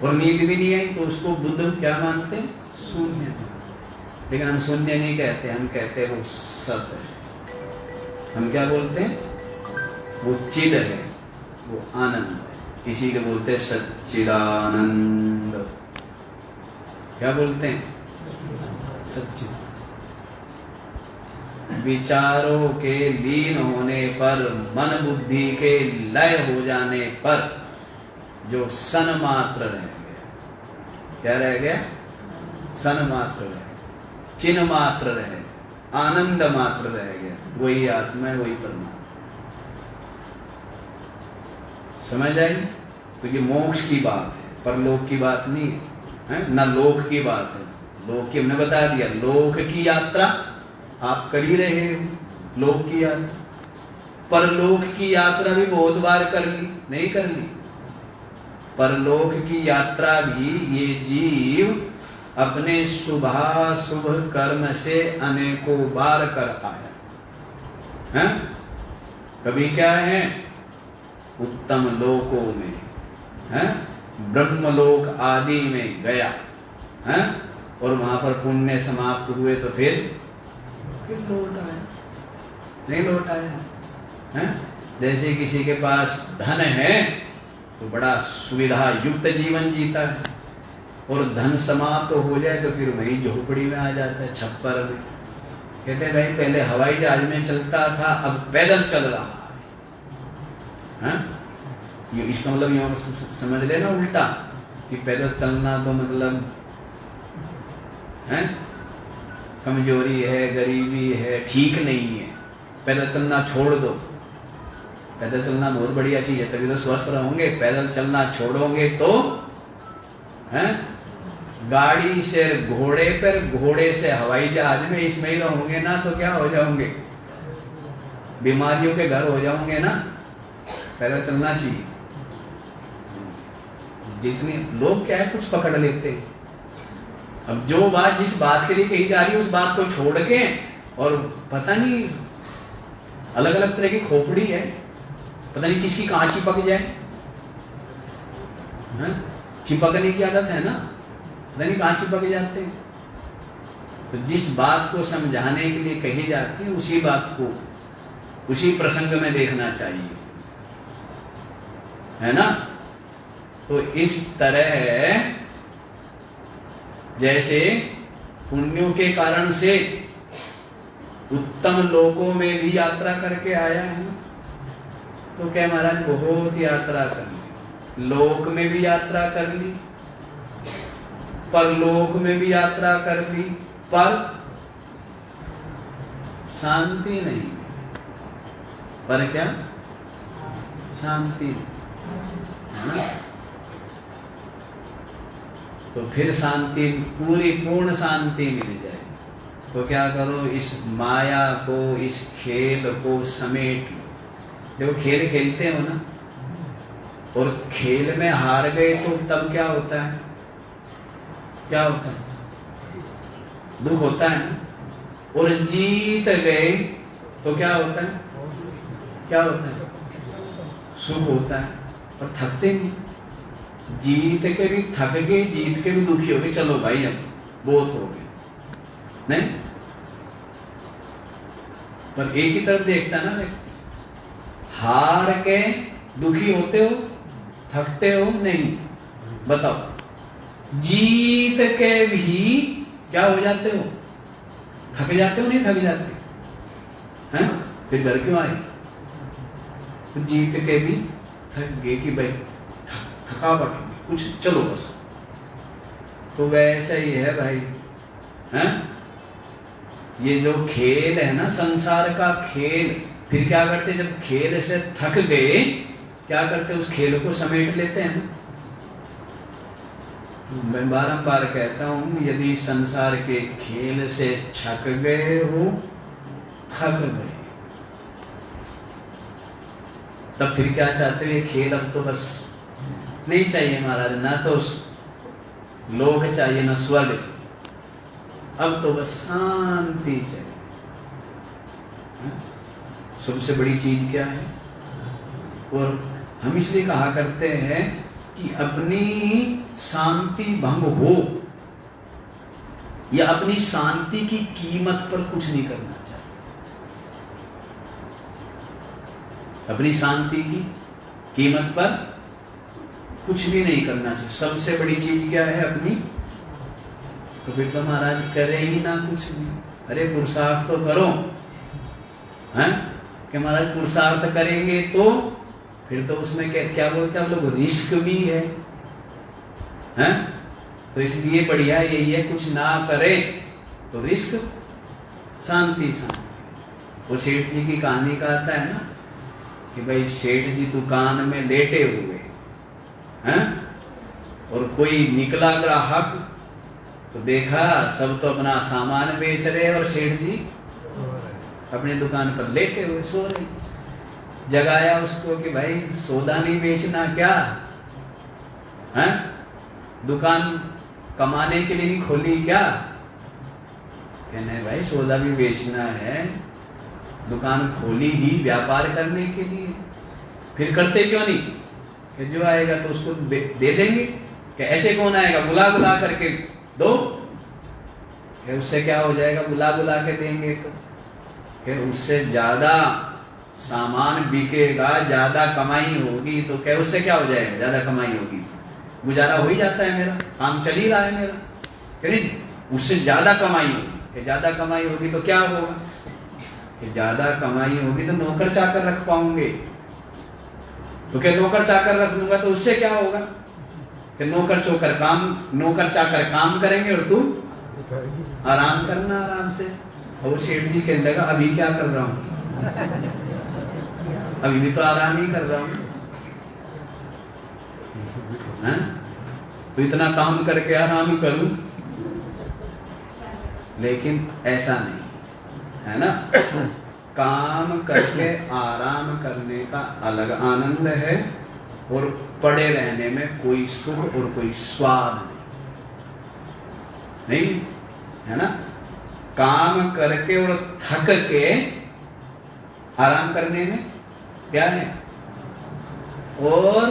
और नींद भी नहीं आई तो उसको बुद्ध क्या मानते हैं? शून्य। लेकिन हम शून्य नहीं कहते, हम कहते हैं वो सत है। हम क्या बोलते हैं? वो चिद है, वो आनंद है। इसीलिए बोलते हैं सच्चिदानंद। क्या बोलते हैं? सच्चिद। विचारों के लीन होने पर, मन बुद्धि के लय हो जाने पर जो सन मात्र रह गया, क्या रह गया? सन मात्र रह गया, चिन्ह मात्र रह गया, आनंद मात्र रह गया, वही आत्मा है, वही परमात्मा। समझ आई? तो ये मोक्ष की बात है, परलोक की बात नहीं है, ना लोक की बात है। लोक की हमने बता दिया, लोक की यात्रा आप कर ही रहे हो, लोक की यात्रा। परलोक की यात्रा भी बहुत बार कर ली, नहीं कर ली? परलोक की यात्रा भी ये जीव अपने शुभाशुभ कर्म से अनेकों बार कर आया है। कभी क्या है? उत्तम लोकों में है, ब्रह्मलोक आदि में गया है, और वहां पर पुण्य समाप्त हुए तो फिर लौट आया, नहीं लौट आया है। जैसे किसी के पास धन है तो बड़ा सुविधा युक्त जीवन जीता है, और धन समाप्त हो जाए तो फिर वही झोपड़ी में आ जाता है, छप्पर में। कहते हैं भाई पहले हवाई जहाज में चलता था, अब पैदल चल रहा है। इसका मतलब यूं समझ लेना उल्टा, कि पैदल चलना तो मतलब है कमजोरी है, गरीबी है, ठीक नहीं है, पैदल चलना छोड़ दो। पैदल चलना बहुत बढ़िया चीज है, तभी तो स्वस्थ रहोगे। पैदल चलना छोड़ोगे तो है गाड़ी से घोड़े पर, घोड़े से हवाई जहाज में, इसमें ही रहोगे ना तो क्या हो जाओगे? बीमारियों के घर हो जाओगे ना। पैदल चलना चाहिए। जितने लोग क्या है कुछ पकड़ लेते हैं। अब जो बात जिस बात के लिए कही जा रही है उस बात को छोड़ के, और पता नहीं अलग अलग तरह की खोपड़ी है, पता नहीं किसकी कहाँ चिपक जाए। चिपकने की आदत है ना, पता नहीं कहाँ चिपक जाते हैं। तो जिस बात को समझाने के लिए कही जाती है उसी बात को उसी प्रसंग में देखना चाहिए, है ना। तो इस तरह जैसे पुण्यों के कारण से उत्तम लोकों में भी यात्रा करके आया है ना, तो क्या महाराज बहुत यात्रा कर ली, लोक में भी यात्रा कर ली, परलोक में भी यात्रा कर ली, पर शांति नहीं। पर क्या? शांति नहीं, है ना। तो फिर शांति, पूरी पूर्ण शांति मिल जाए तो क्या करो? इस माया को, इस खेल को समेट लो। देखो खेल खेलते हो ना, और खेल में हार गए तो तब क्या होता है? क्या होता है? दुख होता है ना। और जीत गए तो क्या होता है? क्या होता है? सुख होता है। और थकते नहीं, जीत के भी थक गए, जीत के भी दुखी हो गए, चलो भाई अब बहुत हो गए, नहीं। पर एक ही तरफ देखता ना व्यक्ति, हार के दुखी होते हो, थकते हो नहीं, बताओ। जीत के भी क्या हो जाते हो? थक जाते हो, नहीं थक जाते हैं? फिर घर क्यों आए? तो जीत के भी थक गए कि भाई थकावट कुछ, चलो बस। तो वैसा ही है भाई, हैं? ये जो खेल है ना, संसार का खेल, फिर क्या करते, जब खेल से थक गए क्या करते, उस खेल को समेट लेते हैं ना। तो मैं बारंबार कहता हूं, यदि संसार के खेल से छक गए हो, थक गए, तब फिर क्या चाहते हो, ये खेल अब तो बस नहीं चाहिए महाराज, ना तो लोक चाहिए ना स्वर्ग चाहिए, अब तो बस शांति चाहिए। सबसे बड़ी चीज क्या है? और हम इसलिए कहा करते हैं कि अपनी शांति भंग हो या अपनी शांति की कीमत पर कुछ नहीं करना चाहिए। अपनी शांति की कीमत पर कुछ भी नहीं करना चाहिए। सबसे बड़ी चीज क्या है अपनी? तो फिर तो महाराज करे ही ना कुछ भी। अरे पुरुषार्थ तो करो, हैं कि महाराज पुरुषार्थ करेंगे तो फिर तो उसमें क्या बोलते हैं हम लोग, रिस्क भी है, हैं? तो इसलिए बढ़िया यही है, कुछ ना करे तो रिस्क, शांति शांति। वो सेठ जी की कहानी का आता है ना कि भाई सेठ जी दुकान में लेटे हुए हैं और कोई निकला ग्राहक, तो देखा सब तो अपना सामान बेच रहे और सेठ जी अपनी दुकान पर लेटे हुए सो रहे। जगाया उसको कि भाई सौदा नहीं बेचना क्या है? दुकान कमाने के लिए नहीं खोली क्या? कहने भाई सौदा भी बेचना है, दुकान खोली ही व्यापार करने के लिए, फिर करते क्यों नहीं? कि जो आएगा तो उसको दे देंगे। कि ऐसे कौन आएगा, बुला बुला करके दो, कि उससे क्या हो जाएगा, बुला बुला के देंगे तो कि उससे ज्यादा सामान बिकेगा, ज्यादा कमाई होगी, तो क्या उससे क्या हो जाएगा, ज्यादा कमाई होगी, गुजारा हो ही जाता है, मेरा काम चल ही रहा है मेरा, नहीं उससे ज्यादा कमाई होगी। ज्यादा कमाई होगी तो क्या होगा, कि ज्यादा कमाई होगी तो नौकर चाकर रख पाऊंगे, तो क्या नौकर चाकर रख लूंगा तो उससे क्या होगा, कि नौकर चाकर काम करेंगे और तू आराम करना आराम से। और सेठ जी कहने लगा अभी क्या कर रहा हूं, अभी भी तो आराम ही कर रहा हूं, तो इतना काम करके आराम करूं। लेकिन ऐसा नहीं है ना, काम करके आराम करने का अलग आनंद है और पड़े रहने में कोई सुख और कोई स्वाद नहीं है ना। काम करके और थक के आराम करने में क्या है, और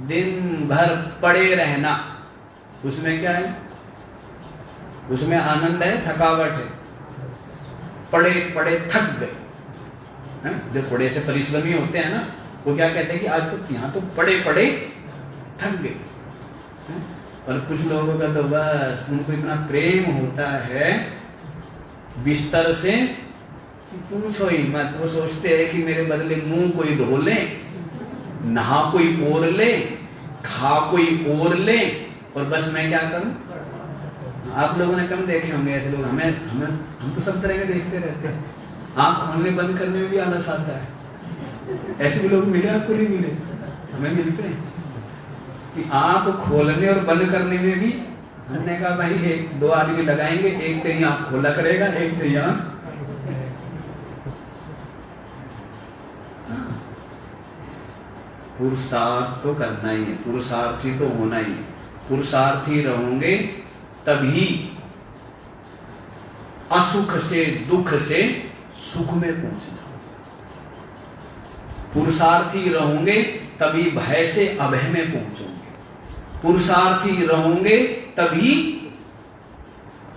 दिन भर पड़े रहना उसमें क्या है, उसमें आनंद है, थकावट है, पड़े पड़े थक गए। जो थोड़े से परिश्रमी होते हैं ना, वो क्या कहते हैं कि आज तो यहाँ तो पड़े पड़े थक गए। और कुछ लोगों का तो बस उनको इतना प्रेम होता है बिस्तर से पूछो ही मत। वो सोचते हैं कि मेरे बदले मुंह कोई धो ले, नहा कोई और ले, खा कोई और ले, और बस मैं क्या करूं। आप लोगों ने कम देखे होंगे ऐसे लोग, हम तो सब तरह के देखते रहते हैं। आँख खोलने बंद करने में भी आलस आता है। ऐसे भी लोग मिले आपको, नहीं मिले? हमें मिलते हैं कि आँख खोलने और बंद करने में भी। हमने कहा भाई एक दो आदमी लगाएंगे, एक तेरी आँख खोला करेगा, एक तेरी आँख। पुरुषार्थ तो करना ही है, पुरुषार्थी तो होना ही है। पुरुषार्थी रहोगे तभी असुख से, दुख से सुख में पहुंचना। पुरुषार्थी रहोगे तभी भय से अभय में पहुंचोगे। पुरुषार्थी रहोगे तभी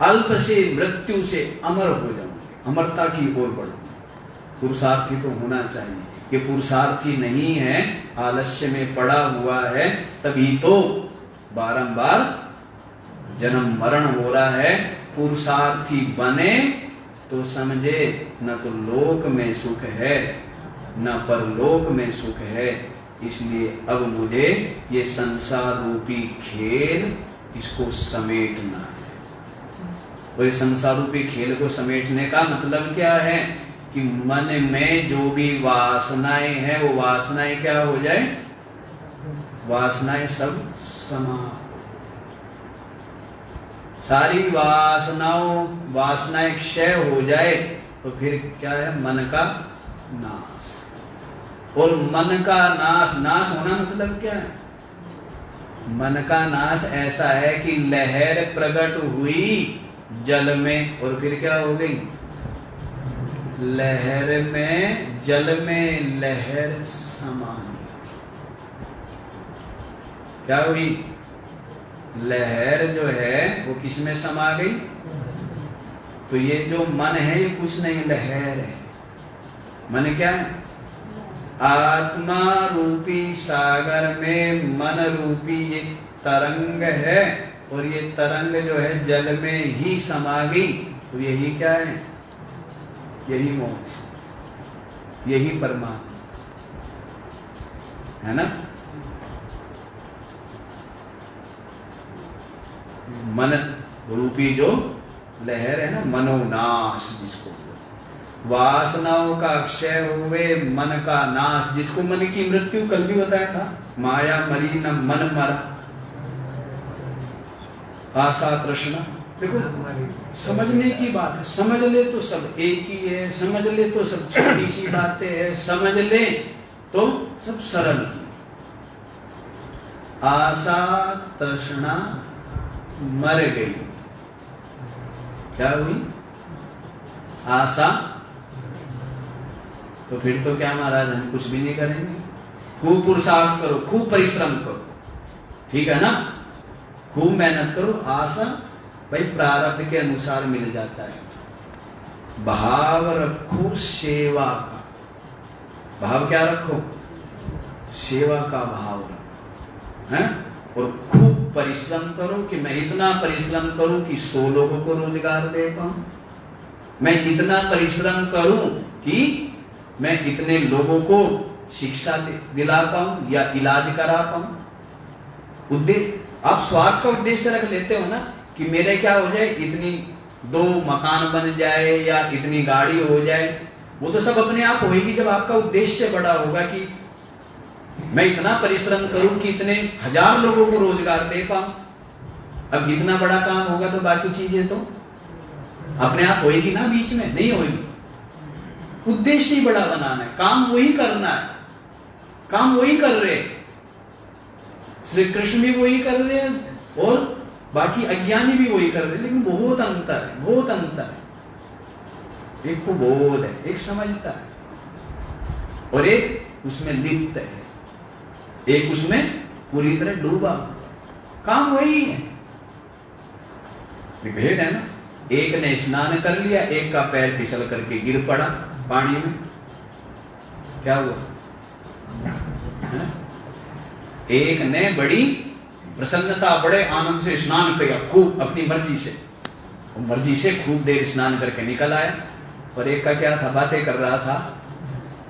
अल्प से मृत्यु से अमर हो जाओगे, अमरता की ओर बढ़ोगे। पुरुषार्थी तो होना चाहिए। ये पुरुषार्थी नहीं है, आलस्य में पड़ा हुआ है, तभी तो बारंबार जन्म मरण हो रहा है। पुरुषार्थी बने तो समझे न तो लोक में सुख है न परलोक में सुख है। इसलिए अब मुझे ये संसार रूपी खेल इसको समेटना है। और ये संसार रूपी खेल को समेटने का मतलब क्या है कि मन में जो भी वासनाएं हैं वो वासनाएं क्या हो जाए, वासनाएं सब समाप्त, सारी वासनाएं क्षय हो जाए तो फिर क्या है, मन का नाश। और मन का नाश होना मतलब क्या है, मन का नाश ऐसा है कि लहर प्रकट हुई जल में और फिर क्या हो गई, लहर में, जल में लहर समा गई। क्या हुई, लहर जो है वो किस में समा गई। तो ये जो मन है ये कुछ नहीं, लहर है। मन क्या है, आत्मा रूपी सागर में मन रूपी एक तरंग है और ये तरंग जो है जल में ही समा गई। तो यही क्या है, यही मोक्ष, यही परमात्मा है ना। मन रूपी जो लहर है ना, मनोनाश जिसको, वासनाओं का क्षय हुए, मन का नाश जिसको, मन की मृत्यु कल भी बताया था, माया मरी न मन मरा, आशा तृष्णा। देखो समझने की बात है, समझ ले तो सब एक ही है, समझ ले तो सब छोटी सी बातें हैं, समझ ले तो सब सरल ही। आशा तृष्णा मर गई, क्या हुई, आशा। तो फिर तो क्या महाराज, हम कुछ भी नहीं करेंगे, खूब पुरुषार्थ करो, खूब परिश्रम करो, ठीक है ना, खूब मेहनत करो। आशा भाई प्रारब्ध के अनुसार मिल जाता है। भाव रखो सेवा का, भाव क्या रखो, सेवा का भाव रखो, हैं। और खूब परिश्रम करो कि मैं इतना परिश्रम करूं कि 100 लोगों को रोजगार दे पाऊं, मैं इतना परिश्रम करूं कि मैं इतने लोगों को शिक्षा दिला पाऊं या इलाज करा पाऊं। उद्देश्य, आप स्वार्थ का उद्देश्य रख लेते हो ना कि मेरे क्या हो जाए, इतनी 2 मकान बन जाए या इतनी गाड़ी हो जाए, वो तो सब अपने आप होगी जब आपका उद्देश्य बड़ा होगा कि मैं इतना परिश्रम करूं कि इतने 1000 लोगों को रोजगार दे पाऊं। अब इतना बड़ा काम होगा तो बाकी चीजें तो अपने आप होएगी ना, बीच में नहीं होगी। उद्देश्य ही बड़ा बनाना है, काम वही करना है, काम वही कर रहे, श्री कृष्ण भी वही कर रहे हैं और बाकी अज्ञानी भी वही कर रहे हैं, लेकिन बहुत अंतर है, बहुत अंतर है। एक को बोध है, एक समझता है और एक उसमें लिप्त है, एक उसमें पूरी तरह डूबा, काम वही है, भेद है ना। एक ने स्नान कर लिया, एक का पैर फिसल करके गिर पड़ा पानी में, क्या हुआ, एक ने बड़ी प्रसन्नता, बड़े आनंद से स्नान किया खूब अपनी मर्जी से खूब देर स्नान करके निकल आया। और एक का क्या था, बातें कर रहा था,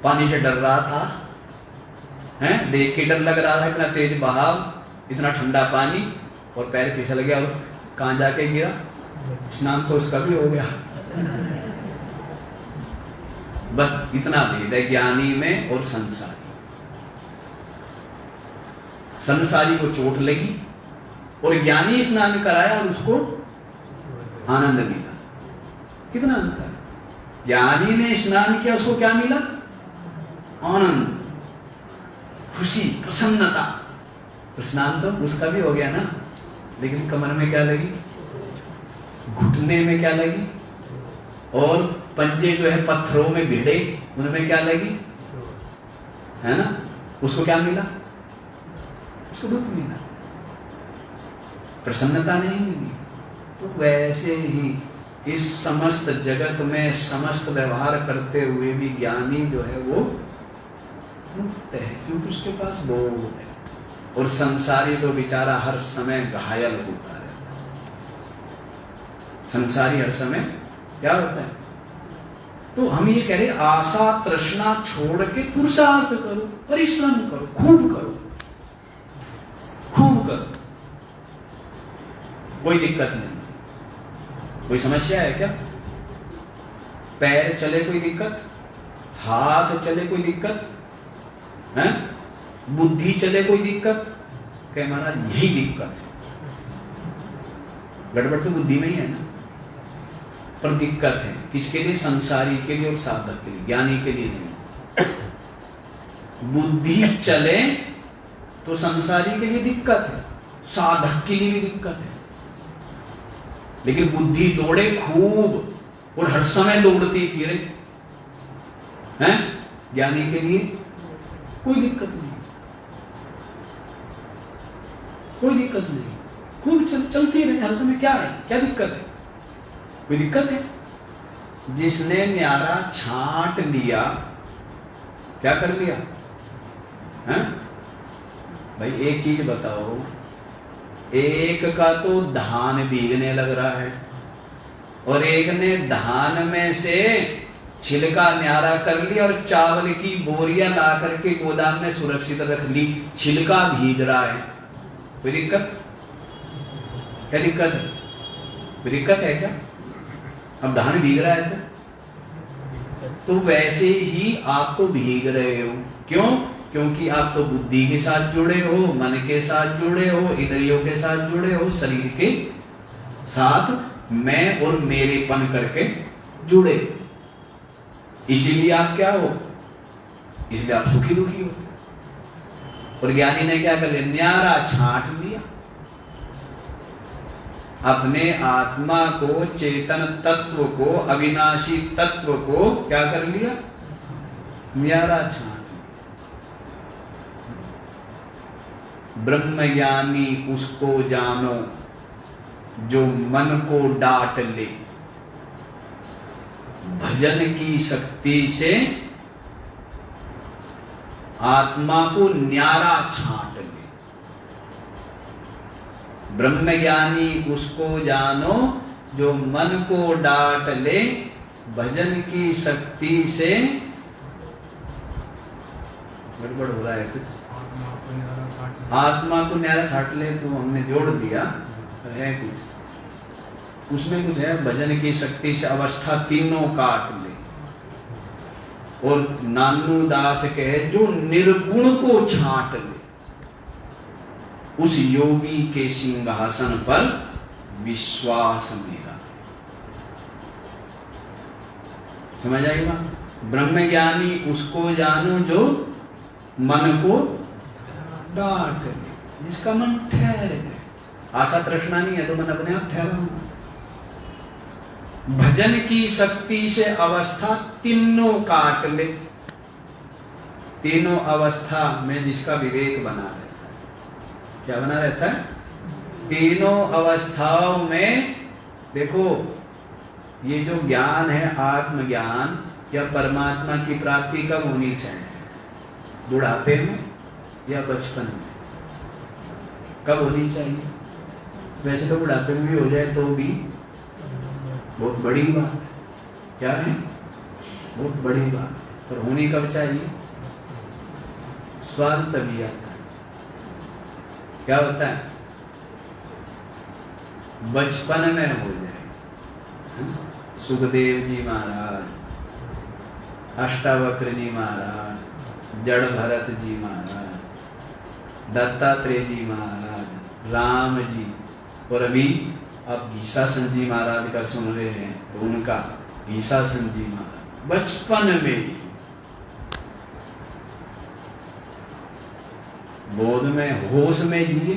पानी से डर रहा था, हैं, देख के डर लग रहा था, इतना तेज बहाव, इतना ठंडा पानी, और पैर फिसल गया और कहां जाके गिरा, स्नान तो उसका भी हो गया। बस इतना भेद है ज्ञानी में और संसारी। संसारी को चोट लगी और ज्ञानी स्नान कराया और उसको आनंद मिला, कितना अंतर। ज्ञानी ने स्नान किया, उसको क्या मिला, आनंद, खुशी, प्रसन्नता। तो स्नान तो उसका भी हो गया ना, लेकिन कमर में क्या लगी, घुटने में क्या लगी, और पंजे जो है पत्थरों में भिड़े, उनमें क्या लगी, है ना, उसको क्या मिला, उसको दुख मिला, प्रसन्नता नहीं मिली। तो वैसे ही इस समस्त जगत में समस्त व्यवहार करते हुए भी ज्ञानी जो है वो मुक्त है, क्योंकि उसके पास बोध है। और संसारी तो बेचारा हर समय घायल होता रहता है, संसारी हर समय क्या होता है। तो हम ये कह रहे, आशा तृष्णा छोड़ के पुरुषार्थ करो, परिश्रम करो, खूब करो, खूब करो, कोई दिक्कत नहीं। कोई समस्या है क्या? पैर चले कोई दिक्कत? हाथ चले कोई दिक्कत है? बुद्धि चले कोई दिक्कत? कहे महाराज यही दिक्कत है। गड़बड़ तो बुद्धि में ही है ना, पर दिक्कत है किसके लिए? संसारी के लिए और साधक के लिए, ज्ञानी के लिए नहीं। बुद्धि चले तो संसारी के लिए दिक्कत है, साधक के लिए भी दिक्कत है। लेकिन बुद्धि दौड़े खूब और हर समय दौड़ती फिरे, हैं? ज्ञानी के लिए कोई दिक्कत नहीं, कोई दिक्कत नहीं, खूब चलती रहे हर समय। क्या है? क्या दिक्कत है? कोई दिक्कत है? जिसने न्यारा छांट लिया, क्या कर लिया? हैं? भाई एक चीज बताओ, एक का तो धान भीगने लग रहा है और एक ने धान में से छिलका न्यारा कर लिया और चावल की बोरियां ला करके गोदाम में सुरक्षित रख ली, छिलका भीग रहा है। कोई दिक्कत? क्या दिक्कत है? कोई दिक्कत है क्या? अब धान भीग रहा है तो वैसे ही आप तो भीग रहे हो। क्यों? क्योंकि आप तो बुद्धि के साथ जुड़े हो, मन के साथ जुड़े हो, इंद्रियों के साथ जुड़े हो, शरीर के साथ मैं और मेरेपन करके जुड़े। इसीलिए आप क्या हो? इसलिए आप सुखी दुखी हो। और ज्ञानी ने क्या कर लिया? न्यारा छांट लिया, अपने आत्मा को, चेतन तत्व को, अविनाशी तत्व को क्या कर लिया? न्यारा छांट। ब्रह्म ज्ञानी उसको जानो जो मन को डांट ले, भजन की शक्ति से आत्मा को न्यारा छांट ले। ब्रह्म ज्ञानी उसको जानो जो मन को डांट ले, भजन की शक्ति से। गड़बड़ हो रहा है कुछ? आत्मा को न्यारा छाट ले तो हमने जोड़ दिया, है कुछ उसमें कुछ है। भजन की शक्ति से अवस्था तीनों काट ले। और नानू दास कहे जो निर्गुण को छांट ले, उस योगी के सिंहासन पर विश्वास मेरा। समझ आई बात? ब्रह्म ज्ञानी उसको जानो जो मन को डांट ले, जिसका मन ठहर गए। आशा तृष्णा नहीं है तो मन अपने आप ठहरा हुआ। भजन की शक्ति से अवस्था तीनों काट ले। तीनों अवस्था में जिसका विवेक बना रहता है, क्या बना रहता है? तीनों अवस्थाओं में देखो, ये जो ज्ञान है, आत्मज्ञान या परमात्मा की प्राप्ति कब होनी चाहिए? बुढ़ापे में या बचपन में? कब होनी चाहिए? वैसे तो बुढ़ापे में भी हो जाए तो भी बहुत बड़ी बात है। क्या है? बहुत बड़ी बात। पर होनी कब चाहिए? स्वाद तभी आता है। क्या होता है? बचपन में हो जाए। सुखदेव जी महाराज, अष्टावक्र जी महाराज, जड़ भरत जी महाराज, दत्तात्रेय जी महाराज, राम जी, और अभी आप घीसासन जी महाराज का सुन रहे हैं तो उनका घीसासन जी महाराज बचपन में ही बोध में, होश में जिए,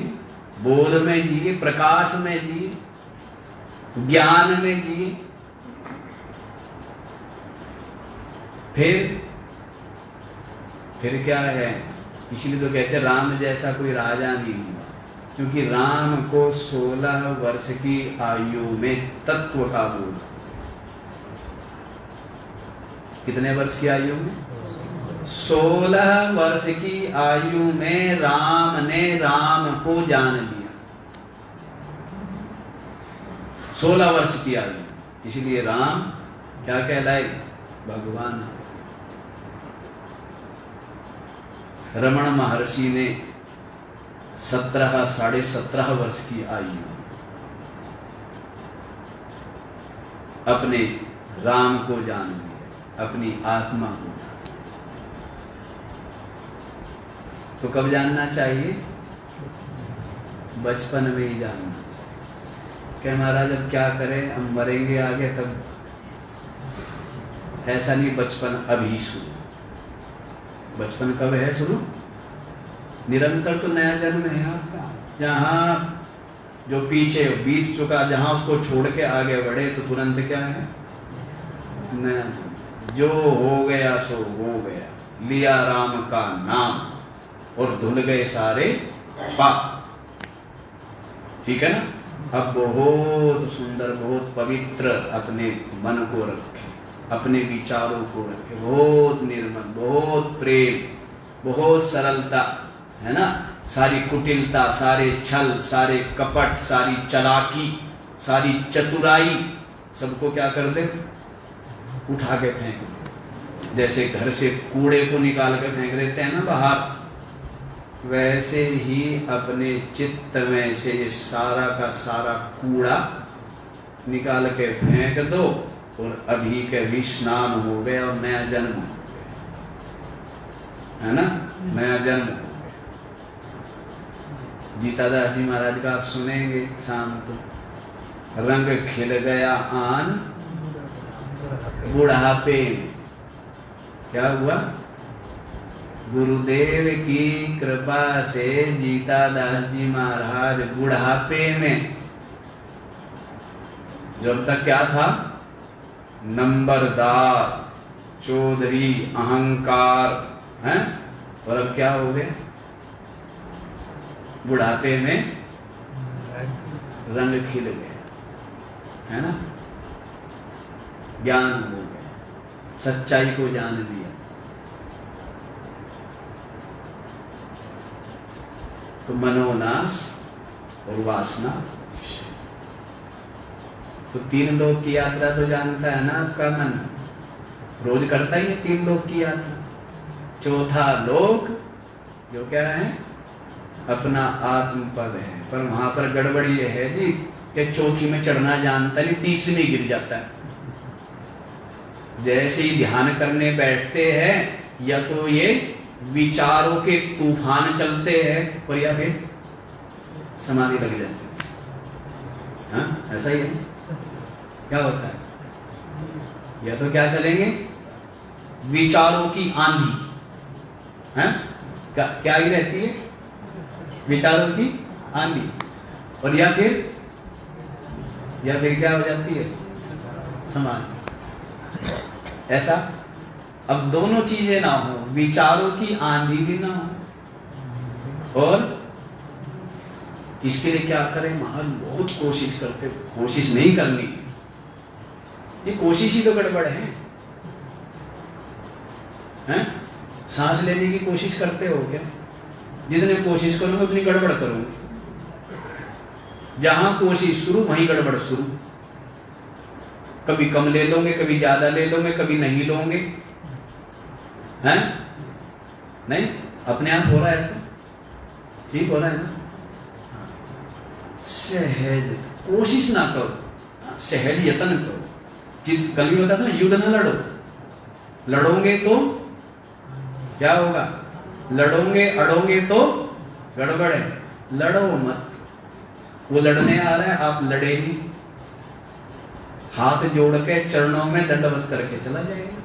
बोध में जिए, प्रकाश में जिए, ज्ञान में जिए। फिर क्या है? इसलिए तो कहते हैं राम जैसा कोई राजा नहीं हुआ, क्योंकि राम को 16 वर्ष की आयु में तत्व का बोध। कितने वर्ष की आयु में? 16 वर्ष की आयु में राम ने राम को जान लिया। 16 वर्ष की आयु, इसलिए राम क्या कहलाए? भगवान। रमण महर्षि ने 17 साढ़े 17 वर्ष की आयु अपने राम को जान लिया, अपनी आत्मा को जान लिया। तो कब जानना चाहिए? बचपन में ही जानना चाहिए। क्या महाराज अब क्या करें, हम मरेंगे आगे तब? ऐसा नहीं, बचपन अभी शुरू। बचपन कब है शुरू? निरंतर तो नया जन्म है आपका। जहां जो पीछे बीत चुका, जहां उसको छोड़ के आगे बढ़े तो तुरंत क्या है? नया जन्म। जो हो गया सो हो गया, लिया राम का नाम और धुल गए सारे पाप। ठीक है ना? अब बहुत सुंदर, बहुत पवित्र अपने मन को रखे, अपने विचारों को रखे, बहुत निर्मल, बहुत प्रेम, बहुत सरलता, है ना? सारी कुटिलता, सारे छल, सारे कपट, सारी चालाकी, सारी चतुराई, सबको क्या कर दे? उठा के फेंक दे। जैसे घर से कूड़े को निकाल के फेंक देते हैं ना बाहर, वैसे ही अपने चित्त में से ये सारा का सारा कूड़ा निकाल के फेंक दो और अभी के भी स्नान हो गया और नया जन्म हो गया, है ना? नया जन्म हो गया। जीतादास जी महाराज का आप सुनेंगे शाम को, रंग खिल गया आन बुढ़ापे में। क्या हुआ? गुरुदेव की कृपा से जीतादास जी महाराज बुढ़ापे में, जब तक क्या था? नंबरदार, चौधरी, अहंकार, हैं? और अब क्या हो गए? बुढ़ापे में रंग खिल गए, है ना? ज्ञान हो गया, सच्चाई को जान लिया। तो मनोनाश और वासना। तो 3 लोक की यात्रा तो जानता है ना आपका मन, रोज करता ही है 3 लोक की यात्रा। चौथा लोक जो क्या है? अपना आत्म पद है। पर वहां पर गड़बड़ ये है जी कि चौथी में चढ़ना जानता नहीं, तीसरी में गिर जाता है। जैसे ही ध्यान करने बैठते हैं, या तो ये विचारों के तूफान चलते हैं और या फिर समाधि लग जाती है। हाँ, ऐसा ही है। क्या होता है? या तो क्या चलेंगे? विचारों की आंधी, है? क्या ही रहती है? विचारों की आंधी। और या फिर क्या हो जाती है? समाधि। ऐसा अब दोनों चीजें ना हो, विचारों की आंधी भी ना हो, और इसके लिए क्या करें? महाराज बहुत कोशिश करते, कोशिश नहीं करनी है। ये कोशिश ही तो गड़बड़ है, हैं? सांस लेने की कोशिश करते हो क्या? जितने कोशिश करोगे उतनी गड़बड़ करोगे। जहां कोशिश शुरू वहीं गड़बड़ शुरू। कभी कम ले लोगे, कभी ज्यादा ले लोगे, कभी नहीं लोगे, हैं? नहीं, अपने आप हो रहा है तो ठीक हो रहा है ना? सहज कोशिश ना करो, सहज यत्न करो। कल भी बताया था ना, युद्ध ना लड़ो। लड़ोगे तो क्या होगा? लड़ोगे अड़ोगे तो गड़बड़ है। लड़ो मत। वो लड़ने आ रहा है, आप लड़े नहीं, हाथ जोड़ के चरणों में दंडवत करके चला जाएगा।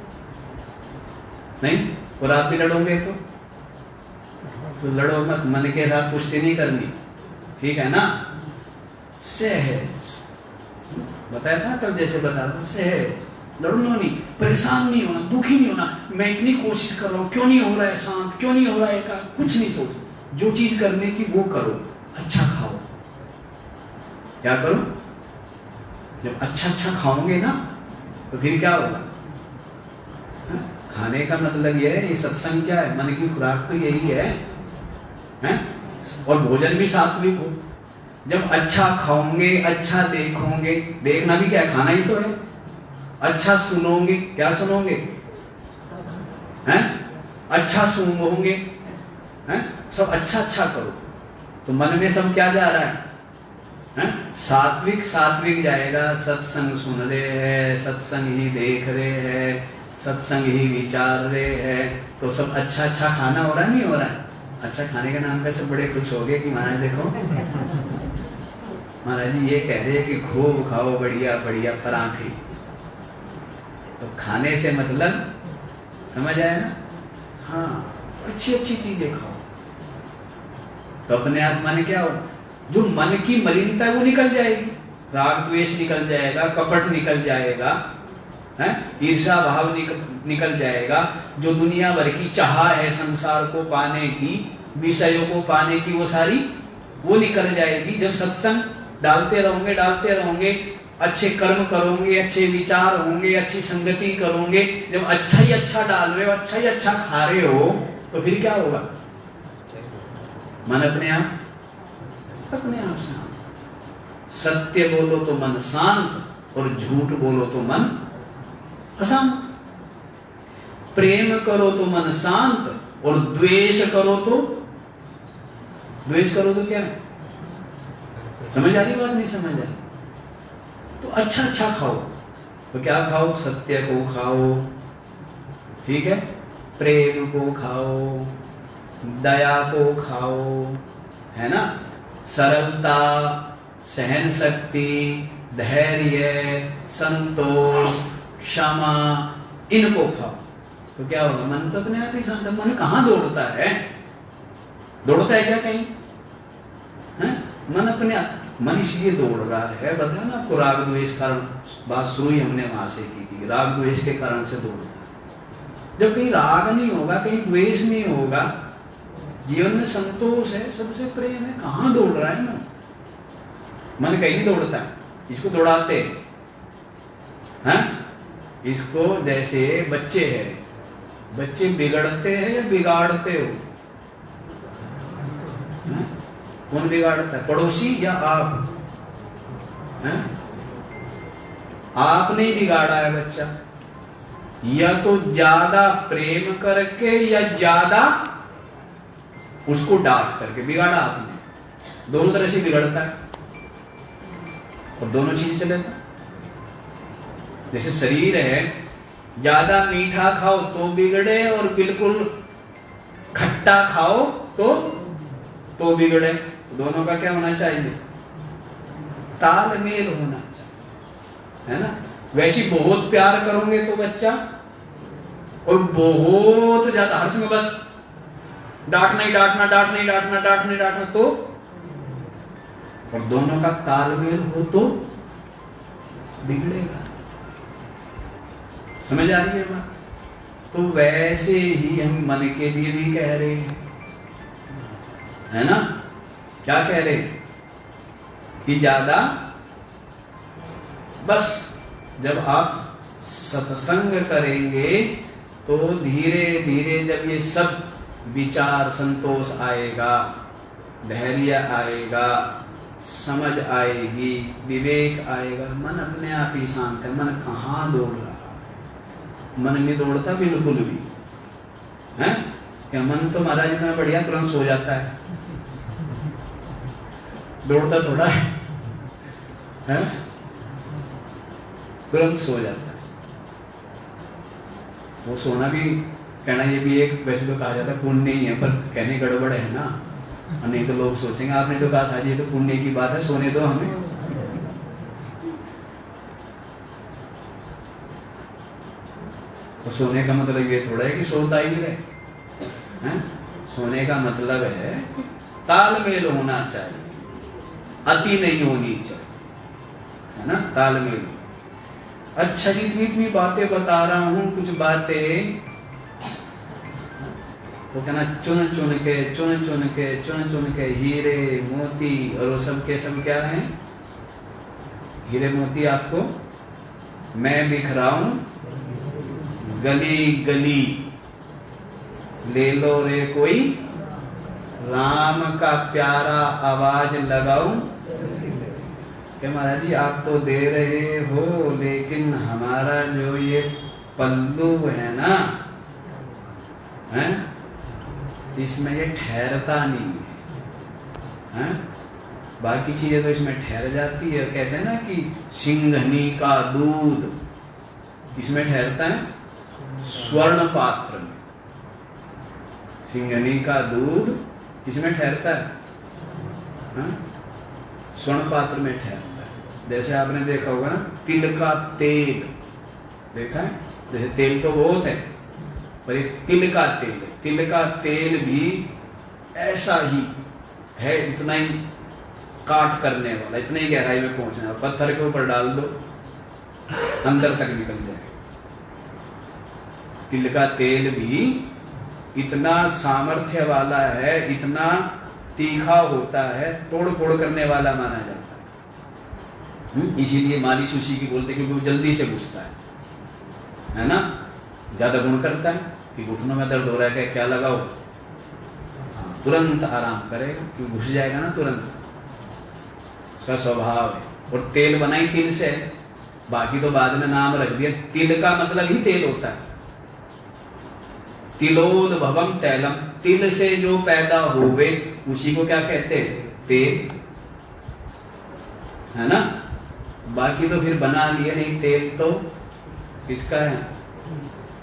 नहीं, और आप भी लड़ोगे तो लड़ो मत। मन के साथ कुश्ती नहीं करनी, ठीक है ना? सहज बताया था कल, जैसे बता रहा, सहज। लड़ना नहीं, परेशान नहीं होना, दुखी नहीं होना। मैं इतनी कोशिश कर रहा हूं, क्यों नहीं हो रहा है शांत, क्यों नहीं हो रहा है? कुछ नहीं सोच, जो चीज करने की वो करो। अच्छा खाओ। क्या करो? जब अच्छा खाओगे ना तो फिर क्या होगा? खाने का मतलब यह है, ये सत्संग क्या है? मन की खुराक तो यही है, हैं? और भोजन भी सात्विक हो। जब अच्छा खाओगे, अच्छा देखोगे, देखना भी क्या है? खाना ही तो है। अच्छा सुनोगे, क्या सुनोगे? हैं? अच्छा सूंघोगे, हैं? सब अच्छा करो। तो मन में सब क्या जा रहा हैं? सात्विक सात्विक जाएगा, सत्संग सुन रहे हैं, सत्संग ही देख रहे हैं, सत्संग ही विचार रहे हैं, तो सब अच्छा अच्छा खाना हो रहा नहीं हो रहा है? अच्छा खाने के नाम पे सब बड़े खुश हो गए कि महाराज देखो महाराज जी ये कह रहे हैं कि खूब खाओ बढ़िया बढ़िया पराठे। तो खाने से मतलब समझ आया ना? हाँ, अच्छी अच्छी चीजें खाओ तो अपने आप मन क्या हो, जो मन की मलिनता है वो निकल जाएगी, राग द्वेष निकल जाएगा, कपट निकल जाएगा, है ईर्ष्या भाव निकल जाएगा, जो दुनिया भर की चाह है संसार को पाने की, विषयों को पाने की, वो सारी वो निकल जाएगी। जब सत्संग डालते रहोगे, अच्छे कर्म करोगे, अच्छे विचार होंगे, अच्छी संगति करोगे, जब अच्छा ही अच्छा डाल रहे हो, अच्छा ही अच्छा खा रहे हो, तो फिर क्या होगा? मन अपने आप शांत। सत्य बोलो तो मन शांत और झूठ बोलो तो मन अशांत। प्रेम करो तो मन शांत और द्वेष करो तो क्या है? समझ आ रही बात? नहीं समझ आ रही तो अच्छा अच्छा खाओ। तो क्या खाओ? सत्य को खाओ, ठीक है, प्रेम को खाओ, दया को खाओ, है ना, सरलता, सहन शक्ति, धैर्य, संतोष, क्षमा, इनको खाओ। तो क्या होगा? मन तो अपने आप ही शांत। मन कहाँ दौड़ता है? दौड़ता है क्या कहीं? है? मन अपने आप, मन इसलिए दौड़ रहा है, बताया ना आपको, राग द्वेष कारण, बात शुरू ही हमने वहां से की थी, राग द्वेष के कारण से दौड़ता है। जब कहीं राग नहीं होगा, कहीं द्वेष नहीं होगा, जीवन में संतोष है, सबसे प्रेम है, कहाँ दौड़ रहा है मन? मन कहीं नहीं दौड़ता है, इसको दौड़ाते हैं। इसको जैसे बच्चे हैं, बच्चे बिगड़ते हैं या बिगाड़ते हो? कौन बिगाड़ता है? पड़ोसी या आप? हैं? आपने ही बिगाड़ा है बच्चा, या तो ज्यादा प्रेम करके या ज्यादा उसको डांट करके बिगाड़ा आपने। दोनों तरह से बिगड़ता है और दोनों चीजें चलेता। जैसे शरीर है, ज्यादा मीठा खाओ तो बिगड़े और बिल्कुल खट्टा खाओ तो बिगड़े। दोनों का क्या होना चाहिए? तालमेल होना चाहिए, है ना। वैसे बहुत प्यार करोगे तो बच्चा, और बहुत ज्यादा हर समय बस डांटना ही डांटना तो, और दोनों का तालमेल हो तो बिगड़ेगा। समझ आ रही है बात? तो वैसे ही हम मन के लिए भी कह रहे हैं, है ना। क्या कह रहे हैं? कि ज्यादा बस जब आप सत्संग करेंगे तो धीरे धीरे जब ये सब विचार, संतोष आएगा, धैर्य आएगा, समझ आएगी, विवेक आएगा, मन अपने आप ही शांत है। मन कहाँ दौड़ रहा है? मन नहीं दौड़ता बिल्कुल भी, है क्या? मन तो महाराज इतना बढ़िया तुरंत सो जाता है, दौड़ता थोड़ा है, तुरंत सो जाता है। वो सोना भी, कहना ये भी एक, वैसे तो कहा जाता है पुण्य ही है, पर कहने गड़बड़ है ना, और नहीं तो लोग सोचेंगे आपने तो कहा था जी ये तो पुण्य की बात है, सोने दो हमें। तो सोने का मतलब ये थोड़ा है कि सोता ही रहे, हैं? सोने का मतलब है तालमेल होना चाहिए, अति नहीं होनी चाहिए, है ना, तालमेल। अच्छा, इतनी बातें बता रहा हूं, कुछ बातें तो कहना चुन चुन के हीरे मोती, और वो सब के सब क्या हैं? हीरे मोती आपको मैं बिखराऊं गली गली, ले लो रे कोई राम का प्यारा आवाज लगाऊं। कि महाराज जी आप तो दे रहे हो, लेकिन हमारा जो ये पल्लू है ना, हैं, इसमें ये ठहरता नहीं है, बाकी चीजें तो इसमें ठहर जाती है। कहते हैं ना कि सिंघनी का दूध किसमें ठहरता है? स्वर्ण पात्र में। सिंघनी का दूध किसमें ठहरता है? स्वर्ण पात्र में ठहरता है। जैसे आपने देखा होगा ना, तिल का तेल देखा है? जैसे तेल तो बहुत है, पर एक तिल का तेल, तिल का तेल भी ऐसा ही है, इतना ही काट करने वाला, इतनी ही गहराई में पहुंचना। पत्थर के ऊपर डाल दो, अंदर तक निकल जाएगा। तिल का तेल भी इतना सामर्थ्य वाला है, इतना तीखा होता है, तोड़ फोड़ करने वाला माना जाता है। इसीलिए मालिश उसी की बोलते, क्योंकि वो जल्दी से घुसता है ना? ज्यादा गुण करता है कि घुटनों में दर्द हो रहा है, क्या लगाओ, तुरंत आराम करेगा, क्योंकि घुस जाएगा ना तुरंत, उसका स्वभाव है। और तेल बनाई तिल से, बाकी तो बाद में नाम रख दिया। तिल का मतलब ही तेल होता है। तिलोद्भवम तैलम, तिल से जो पैदा हुए उसी को क्या कहते हैं? तेल, है ना? बाकी तो फिर बना लिए नहीं, तेल तो किसका है?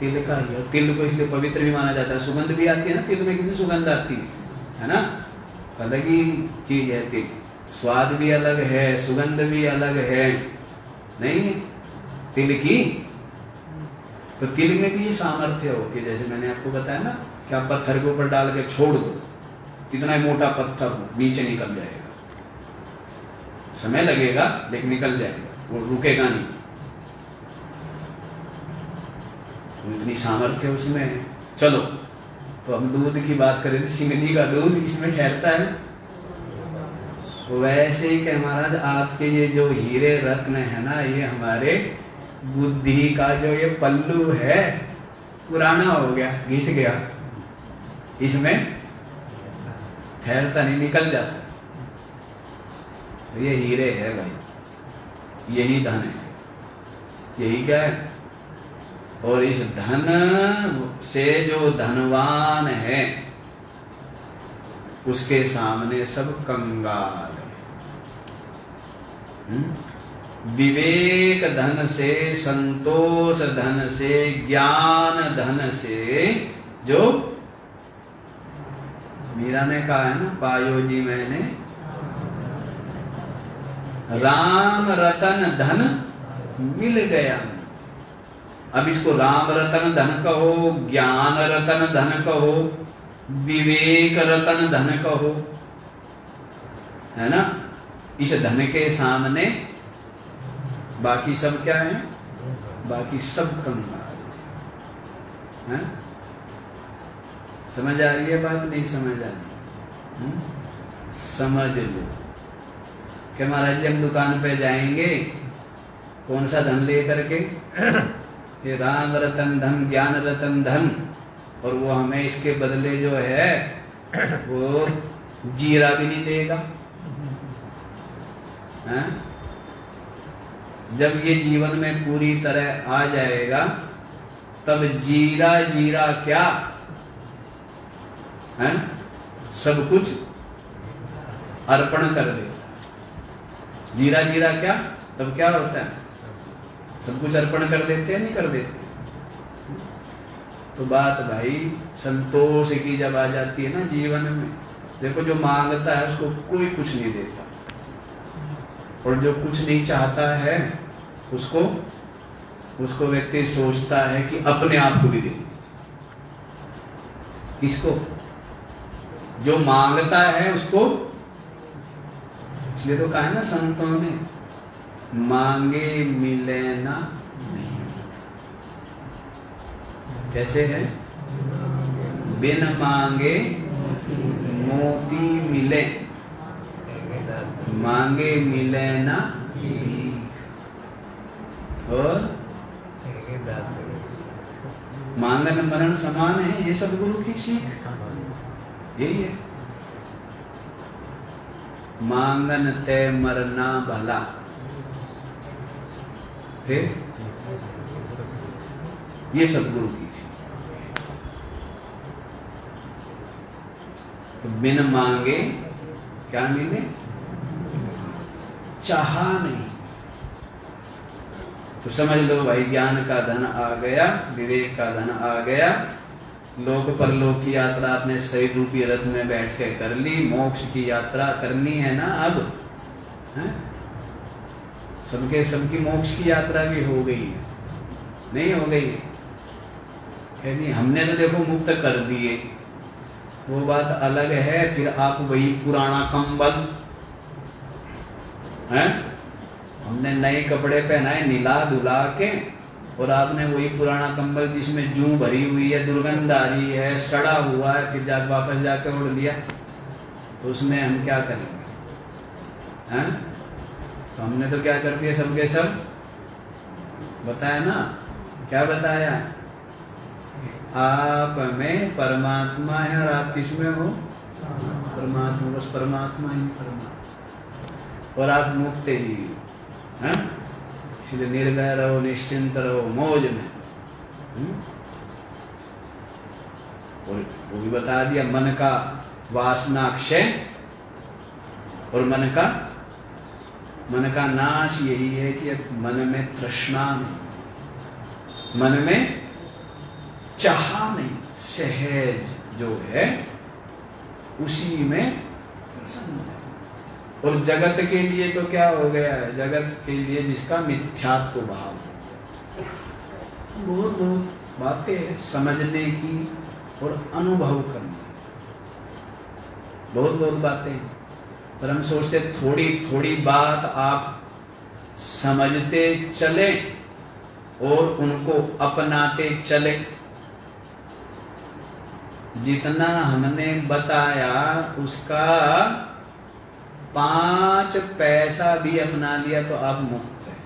तिल का ही। और तिल को इसलिए पवित्र भी माना जाता है। सुगंध भी आती है ना तिल में, कितनी सुगंध आती है ना? अलग ही चीज है तिल, स्वाद भी अलग है, सुगंध भी अलग है, नहीं है तिल की? तो तिल में भी ये सामर्थ्य होती है। जैसे मैंने आपको बताया ना कि आप पत्थर के ऊपर डाल के छोड़ दो, कितना मोटा पत्थर हो, नीचे निकल जाएगा। समय लगेगा लेकिन निकल जाएगा, वो रुकेगा नहीं। तो इतनी सामर्थ्य उसमें है। चलो, तो हम दूध की बात करें तो सिंघनी का दूध इसमें ठहरता है। वैसे ही कि महाराज आपके ये जो हीरे रत्न है ना, ये हमारे बुद्धि का जो ये पल्लू है पुराना हो गया, घिस गया, इसमें ठहरता नहीं, निकल जाता। तो ये हीरे है भाई, यही धन है, यही क्या है। और इस धन से जो धनवान है उसके सामने सब कंगाल है। विवेक धन से, संतोष धन से, ज्ञान धन से, जो मीरा ने कहा है ना, पायो जी मैंने राम रतन धन मिल गया। अब इसको राम रतन धन कहो, ज्ञान रतन धन कहो, विवेक रतन धन कहो, है ना? इस धन के सामने बाकी सब क्या है? बाकी सब कंगाल है। समझ आ रही है बात? नहीं समझ आ रही? समझ लो कि महाराज जी हम दुकान पे जाएंगे, कौन सा धन ले करके? ये राम रतन धन, ज्ञान रतन धन, और वो हमें इसके बदले जो है वो जीरा भी नहीं देगा। है? जब ये जीवन में पूरी तरह आ जाएगा तब जीरा जीरा क्या है, सब कुछ अर्पण कर देता। जीरा जीरा क्या, तब क्या होता है? सब कुछ अर्पण कर देते हैं, नहीं कर देते? तो बात भाई संतोष की जब आ जाती है ना जीवन में, देखो जो मांगता है उसको कोई कुछ नहीं देता, और जो कुछ नहीं चाहता है उसको व्यक्ति सोचता है कि अपने आप को भी दे। किसको? जो मांगता है उसको। इसलिए तो कहा है ना संतों ने, मांगे मिले ना नहीं। कैसे है? बिन मांगे मोती मिले, मांगे मिले ना भीख। और मांगन मरण समान है, ये सदगुरु की सीख यही है। मांगन तय मरना भला, फिर ये सदगुरु की सीख। तो बिन मांगे क्या मिले? चाहा नहीं। तो समझ लो भाई, ज्ञान का धन आ गया, विवेक का धन आ गया, लोक परलोक की यात्रा आपने सही रूपी रथ में बैठ के कर ली, मोक्ष की यात्रा करनी है ना अब, है? सबकी मोक्ष की यात्रा भी हो गई है, नहीं हो गई? यदि हमने तो देखो मुक्त कर दिए, वो बात अलग है। फिर आप वही पुराना कंबल, हैं? हमने नए कपड़े पहनाए निला धुला के, और आपने वही पुराना कंबल जिसमें जूं भरी हुई है, दुर्गंध आ रही है, सड़ा हुआ है, फिर वापस जाके ओढ़ लिया, तो उसमें हम क्या करेंगे? हैं? तो हमने तो क्या कर दिया सबके सब, बताया ना, क्या बताया? आप में परमात्मा है और आप किसमें हो? परमात्मा, बस परमात्मा ही परमात्मा, और आप मुक्त ही हैं। इसलिए निर्भय रहो, निश्चिंत रहो, मौज में। और वो भी बता दिया, मन का वासना क्षय और मन का नाश यही है कि अब मन में तृष्णा नहीं, मन में चाहा नहीं, सहज जो है उसी में प्रसन्न है। और जगत के लिए तो क्या हो गया है? जगत के लिए जिसका मिथ्यात्व भाव, बहुत बहुत बातें हैं समझने की और अनुभव करने, बहुत बहुत बातें हैं। पर हम सोचते थोड़ी थोड़ी बात आप समझते चले और उनको अपनाते चले। जितना हमने बताया उसका 5 पैसा भी अपना लिया तो आप मुक्त हैं।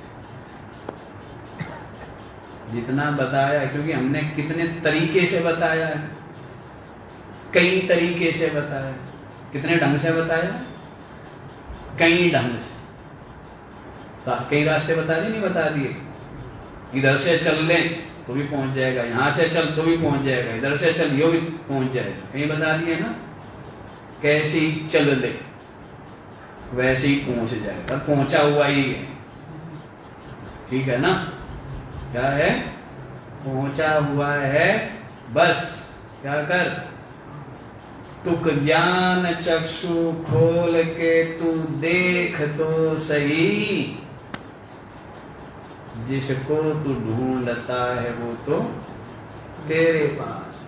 जितना बताया, क्योंकि हमने कितने तरीके से बताया है, कई तरीके से बताया। कितने ढंग से बताया? कई ढंग से, कई रास्ते बता दिए, नहीं बता दिए? इधर से चल लें तो भी पहुंच जाएगा, यहां से चल तो भी पहुंच जाएगा, इधर से चल यो भी पहुंच जाएगा, कहीं बता दिए ना। कैसे ही चल ले वैसे ही पहुंच जाएगा, पहुंचा हुआ ही है, ठीक है ना? क्या है? पहुंचा हुआ है। बस क्या कर, टुक ज्ञान चक्षु खोल के तू देख तो सही, जिसको तू ढूंढता है वो तो तेरे पास।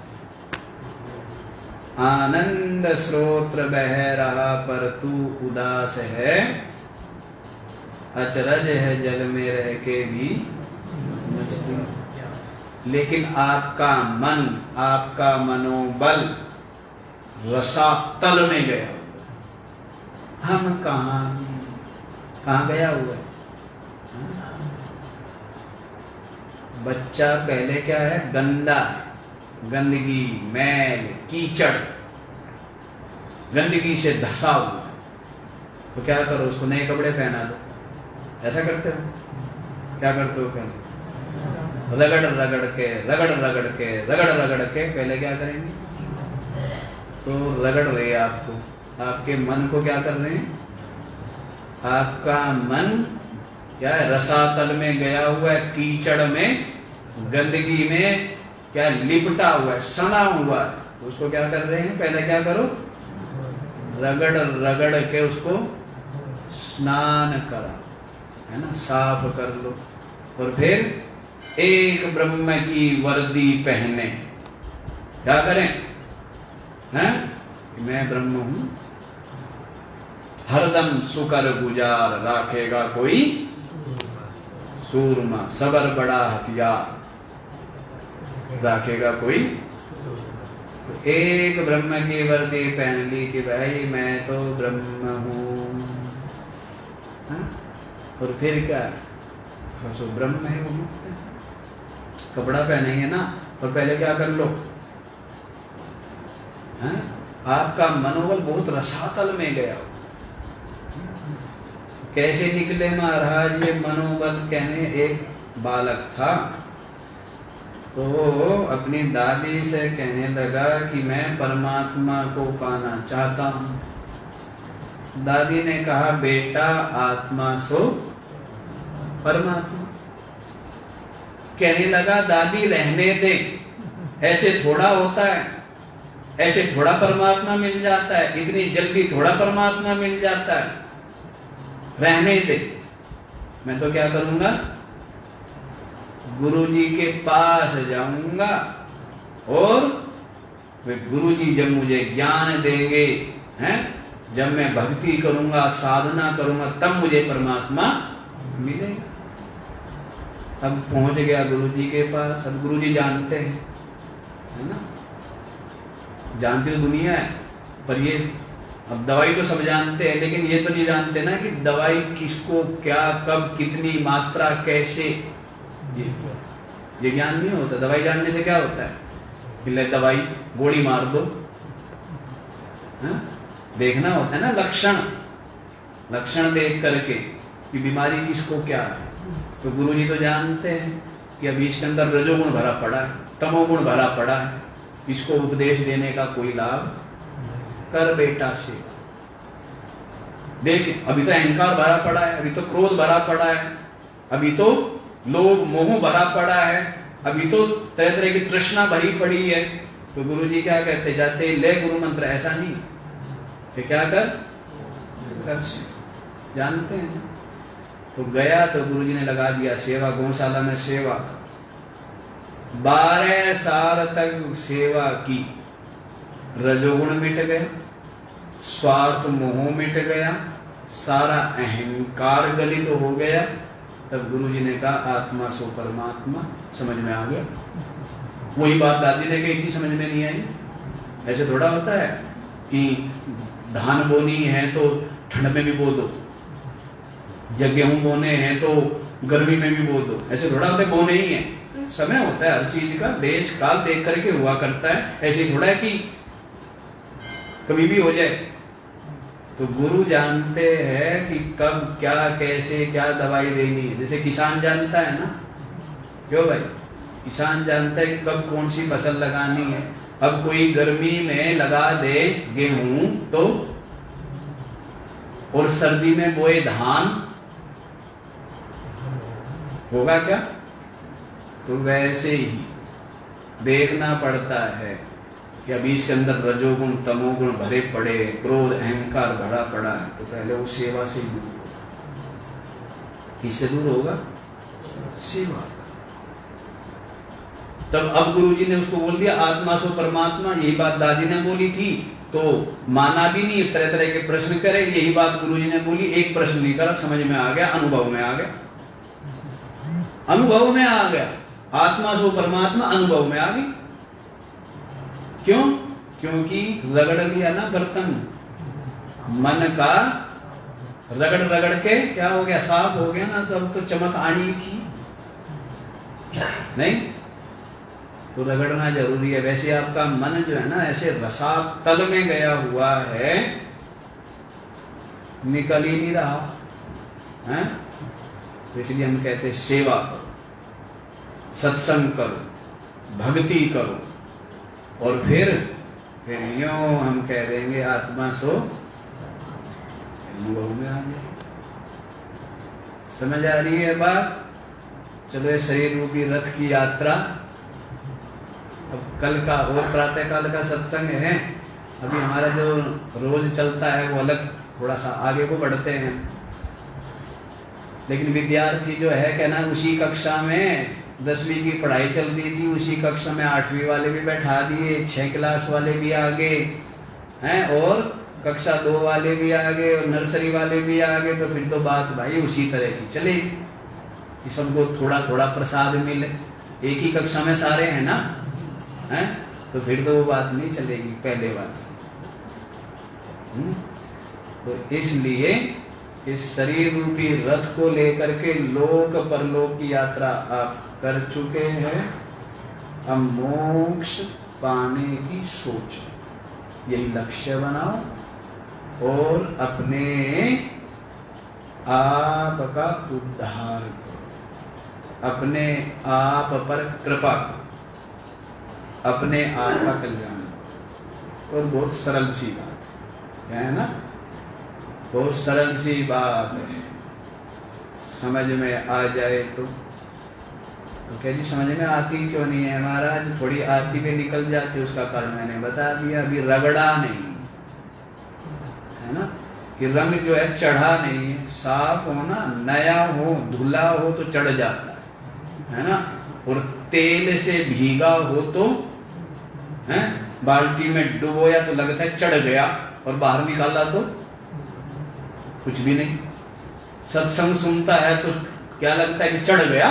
आनंद स्रोत्र बह रहा पर तू उदास है, अचरज है जल में रह के भी मछली। लेकिन आपका मन, आपका मनोबल रसातल में गया। हम कहाँ गया हुआ है? बच्चा पहले क्या है? गंदा है, गंदगी, मैल, कीचड़, गंदगी से धसा हुआ है। तो क्या करो, उसको नए कपड़े पहना दो। ऐसा करते हो? क्या करते हो? पहले रगड़ रगड़ के पहले क्या करेंगे? तो रगड़ रहे आपको, आपके मन को क्या कर रहे हैं? आपका मन क्या है? रसातल में गया हुआ है, कीचड़ में, गंदगी में क्या लिपटा हुआ है, सना हुआ है। तो उसको क्या कर रहे हैं? पहले क्या करो? रगड़ रगड़ के उसको स्नान करा, है ना, साफ कर लो। और फिर एक ब्रह्म की वर्दी पहने। क्या करें? हैं? मैं ब्रह्म हूं। हरदम सुकर गुजार राखेगा कोई सूरमा, सबर बड़ा हथियार राखेगा कोई। तो एक ब्रह्म की वर्दी पहन ली कि भाई मैं तो ब्रह्म हूं। और फिर क्या? बस वो ब्रह्म है, वो मुक्त है। कपड़ा पहनेंगे ना, और पहले क्या कर लो? है? आपका मनोबल बहुत रसातल में गया। कैसे निकले महाराज ये मनोबल? कहने एक बालक था तो अपनी दादी से कहने लगा कि मैं परमात्मा को पाना चाहता हूं। दादी ने कहा बेटा आत्मा सो परमात्मा। कहने लगा दादी रहने दे, ऐसे थोड़ा होता है, ऐसे थोड़ा परमात्मा मिल जाता है, इतनी जल्दी थोड़ा परमात्मा मिल जाता है, रहने दे। मैं तो क्या करूंगा, गुरुजी के पास जाऊंगा और वे गुरुजी जब मुझे ज्ञान देंगे, हैं, जब मैं भक्ति करूंगा, साधना करूंगा, तब मुझे परमात्मा मिलेगा। अब पहुंच गया गुरुजी के पास। अब गुरुजी जानते हैं, है ना, जानती तो दुनिया है, पर ये अब दवाई तो सब जानते हैं, लेकिन ये तो नहीं जानते ना कि दवाई किसको, क्या, कब, कितनी मात्रा, कैसे, ये ज्ञान नहीं होता। दवाई जानने से क्या होता है कि ले दवाई गोली मार दो, है? देखना होता है ना लक्षण, लक्षण देख करके कि बीमारी किसको क्या है। तो गुरुजी तो जानते हैं कि अभी इसके अंदर रजोगुण भरा पड़ा है, तमोगुण भरा पड़ा है, इसको उपदेश देने का कोई लाभ, कर बेटा से। देख अभी तो अहंकार भरा पड़ा है, अभी तो क्रोध भरा पड़ा है, अभी तो लोभ मोह भरा पड़ा है, अभी तो तरह तरह की तृष्णा भरी पड़ी है। तो गुरुजी क्या कहते जाते, ले गुरु मंत्र, ऐसा नहीं कि क्या कर से जानते हैं। तो गया तो गुरुजी ने लगा दिया सेवा, गौशाला में सेवा, 12 साल तक सेवा की। रजोगुण मिट गया, स्वार्थ मोह मिट गया, सारा अहंकार गलित हो गया। तब गुरुजी ने कहा आत्मा सो परमात्मा, समझ में आ गया। वही बात दादी ने कही थी, समझ में नहीं आई। ऐसे थोड़ा होता है कि धान बोनी है तो ठंड में भी बो दो, या गेहूं बोने हैं तो गर्मी में भी बो दो, ऐसे थोड़ा होता है। बोने ही है, समय होता है हर चीज का, देश काल देख करके हुआ करता है। ऐसे थोड़ा है कि कभी भी हो जाए। तो गुरु जानते हैं कि कब क्या, कैसे, क्या दवाई देनी है। जैसे किसान जानता है ना, क्यों भाई, किसान जानता है कि कब कौन सी फसल लगानी है। अब कोई गर्मी में लगा दे गेहूं तो, और सर्दी में बोए धान, होगा क्या? तो वैसे ही देखना पड़ता है कि अभी इसके अंदर रजोगुण तमोगुण भरे पड़े, क्रोध अहंकार भरा पड़ा है, तो पहले वो सेवा से दूर होगा। किससे दूर होगा? सेवा। तब अब गुरुजी ने उसको बोल दिया आत्मा सो परमात्मा। यही बात दादी ने बोली थी, तो माना भी नहीं, तरह तरह के प्रश्न करे। यही बात गुरुजी ने बोली, एक प्रश्न नहीं करा, समझ में आ गया, अनुभव में आ गया, अनुभव में आ गया। आत्मा सो परमात्मा अनुभव में आ गई। क्यों? क्योंकि रगड़ लिया ना बर्तन, मन का रगड़ रगड़ के क्या हो गया, साफ हो गया ना। तो अब तो चमक आनी थी नहीं, तो रगड़ना जरूरी है। वैसे आपका मन जो है ना, ऐसे रसातल में गया हुआ है, निकल ही नहीं रहा है। तो इसलिए हम कहते हैं सेवा करो, सत्संग करो, भक्ति करो, और फिर यूं हम कह देंगे आत्मा सो अनुभव में आ जाए। समझ आ रही है बात? चलो, शरीर रूपी रथ की यात्रा। अब कल का और प्रातः काल का सत्संग है। अभी हमारा जो रोज चलता है वो अलग, थोड़ा सा आगे को बढ़ते हैं। लेकिन विद्यार्थी जो है कहना, उसी कक्षा में 10वीं की पढ़ाई चल रही थी, उसी कक्षा में 8वीं वाले भी बैठा दिए, 6 क्लास वाले भी आ गए हैं, और कक्षा 2 वाले भी आ गए, और नर्सरी वाले भी आ गए। तो फिर तो बात भाई उसी तरह की चलेगी कि सबको थोड़ा थोड़ा प्रसाद मिले। एक ही कक्षा में सारे हैं ना, हैं, तो फिर तो वो बात नहीं चलेगी पहले वाली। तो इसलिए इस शरीर रूपी रथ को लेकर के लोक परलोक की यात्रा आप कर चुके हैं। अब मोक्ष पाने की सोच, यही लक्ष्य बनाओ और अपने आप का उद्धार करो, अपने आप पर कृपा करो, अपने आप का कल्याण करो। और बहुत सरल सी बात है ना, बहुत सरल सी बात है, समझ में आ जाए तो क्या जी समझ में आती क्यों नहीं है महाराज? थोड़ी आती भी निकल जाती, उसका कारण मैंने बता दिया, अभी रगड़ा नहीं है ना, कि रंग जो है चढ़ा नहीं है। साफ हो ना, नया हो, धुला हो तो चढ़ जाता है ना, और तेल से भीगा हो तो है, बाल्टी में डुबोया तो लगता है चढ़ गया, और बाहर निकाला तो कुछ भी नहीं। सत्संग सुनता है तो क्या लगता है कि चढ़ गया,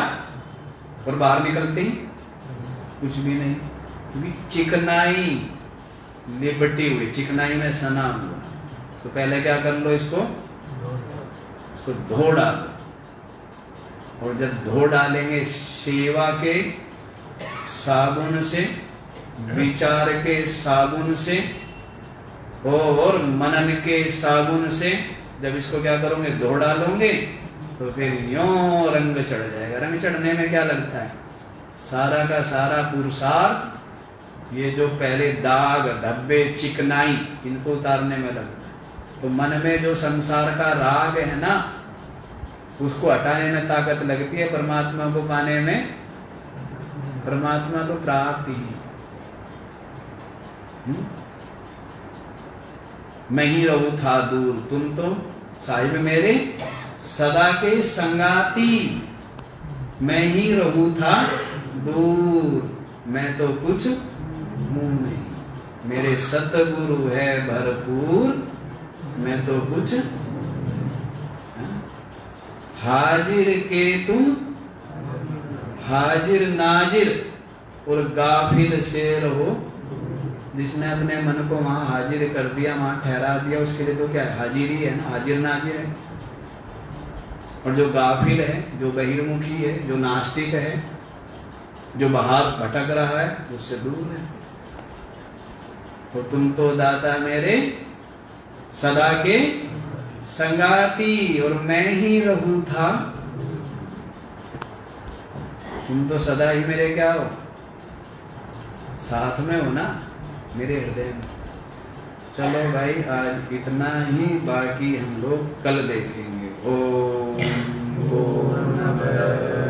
और बाहर निकलते ही कुछ भी नहीं, क्योंकि चिकनाई लिपटी हुई, चिकनाई में सना हुआ। तो पहले क्या कर लो, इसको धो डालो, और जब धो डालेंगे सेवा के साबुन से, विचार के साबुन से और मनन के साबुन से, जब इसको क्या करोगे, धो डालोगे, तो फिर यों रंग चढ़ जाएगा। रंग चढ़ने में क्या लगता है, सारा का सारा पुरुषार्थ ये जो पहले दाग धब्बे चिकनाई इनको उतारने में लगता है। तो मन में जो संसार का राग है ना, उसको हटाने में ताकत लगती है, परमात्मा को पाने में। परमात्मा तो प्राप्त ही, मैं ही रहूं था दूर, तुम तो साहिब मेरे सदा के संगाती, मैं ही रहूं था दूर, मैं तो कुछ हूं नहीं, मेरे सतगुरु है भरपूर, मैं तो कुछ। हाजिर के तुम हाजिर नाजिर और गाफिल से रहो। जिसने अपने मन को वहां हाजिर कर दिया, वहां ठहरा दिया, उसके लिए तो क्या है, हाजिर ही है ना, हाजिर नाजिर है। और जो गाफिल है, जो बहिर्मुखी है, जो नास्तिक है, जो बाहर भटक रहा है, उससे दूर है। और तुम तो दाता मेरे सदा के संगाती, और मैं ही रहूं था, तुम तो सदा ही मेरे क्या हो, साथ में हो ना, मेरे हृदय में। चलो भाई आज इतना ही, बाकी हम लोग कल देखेंगे। ओम पूर्णमद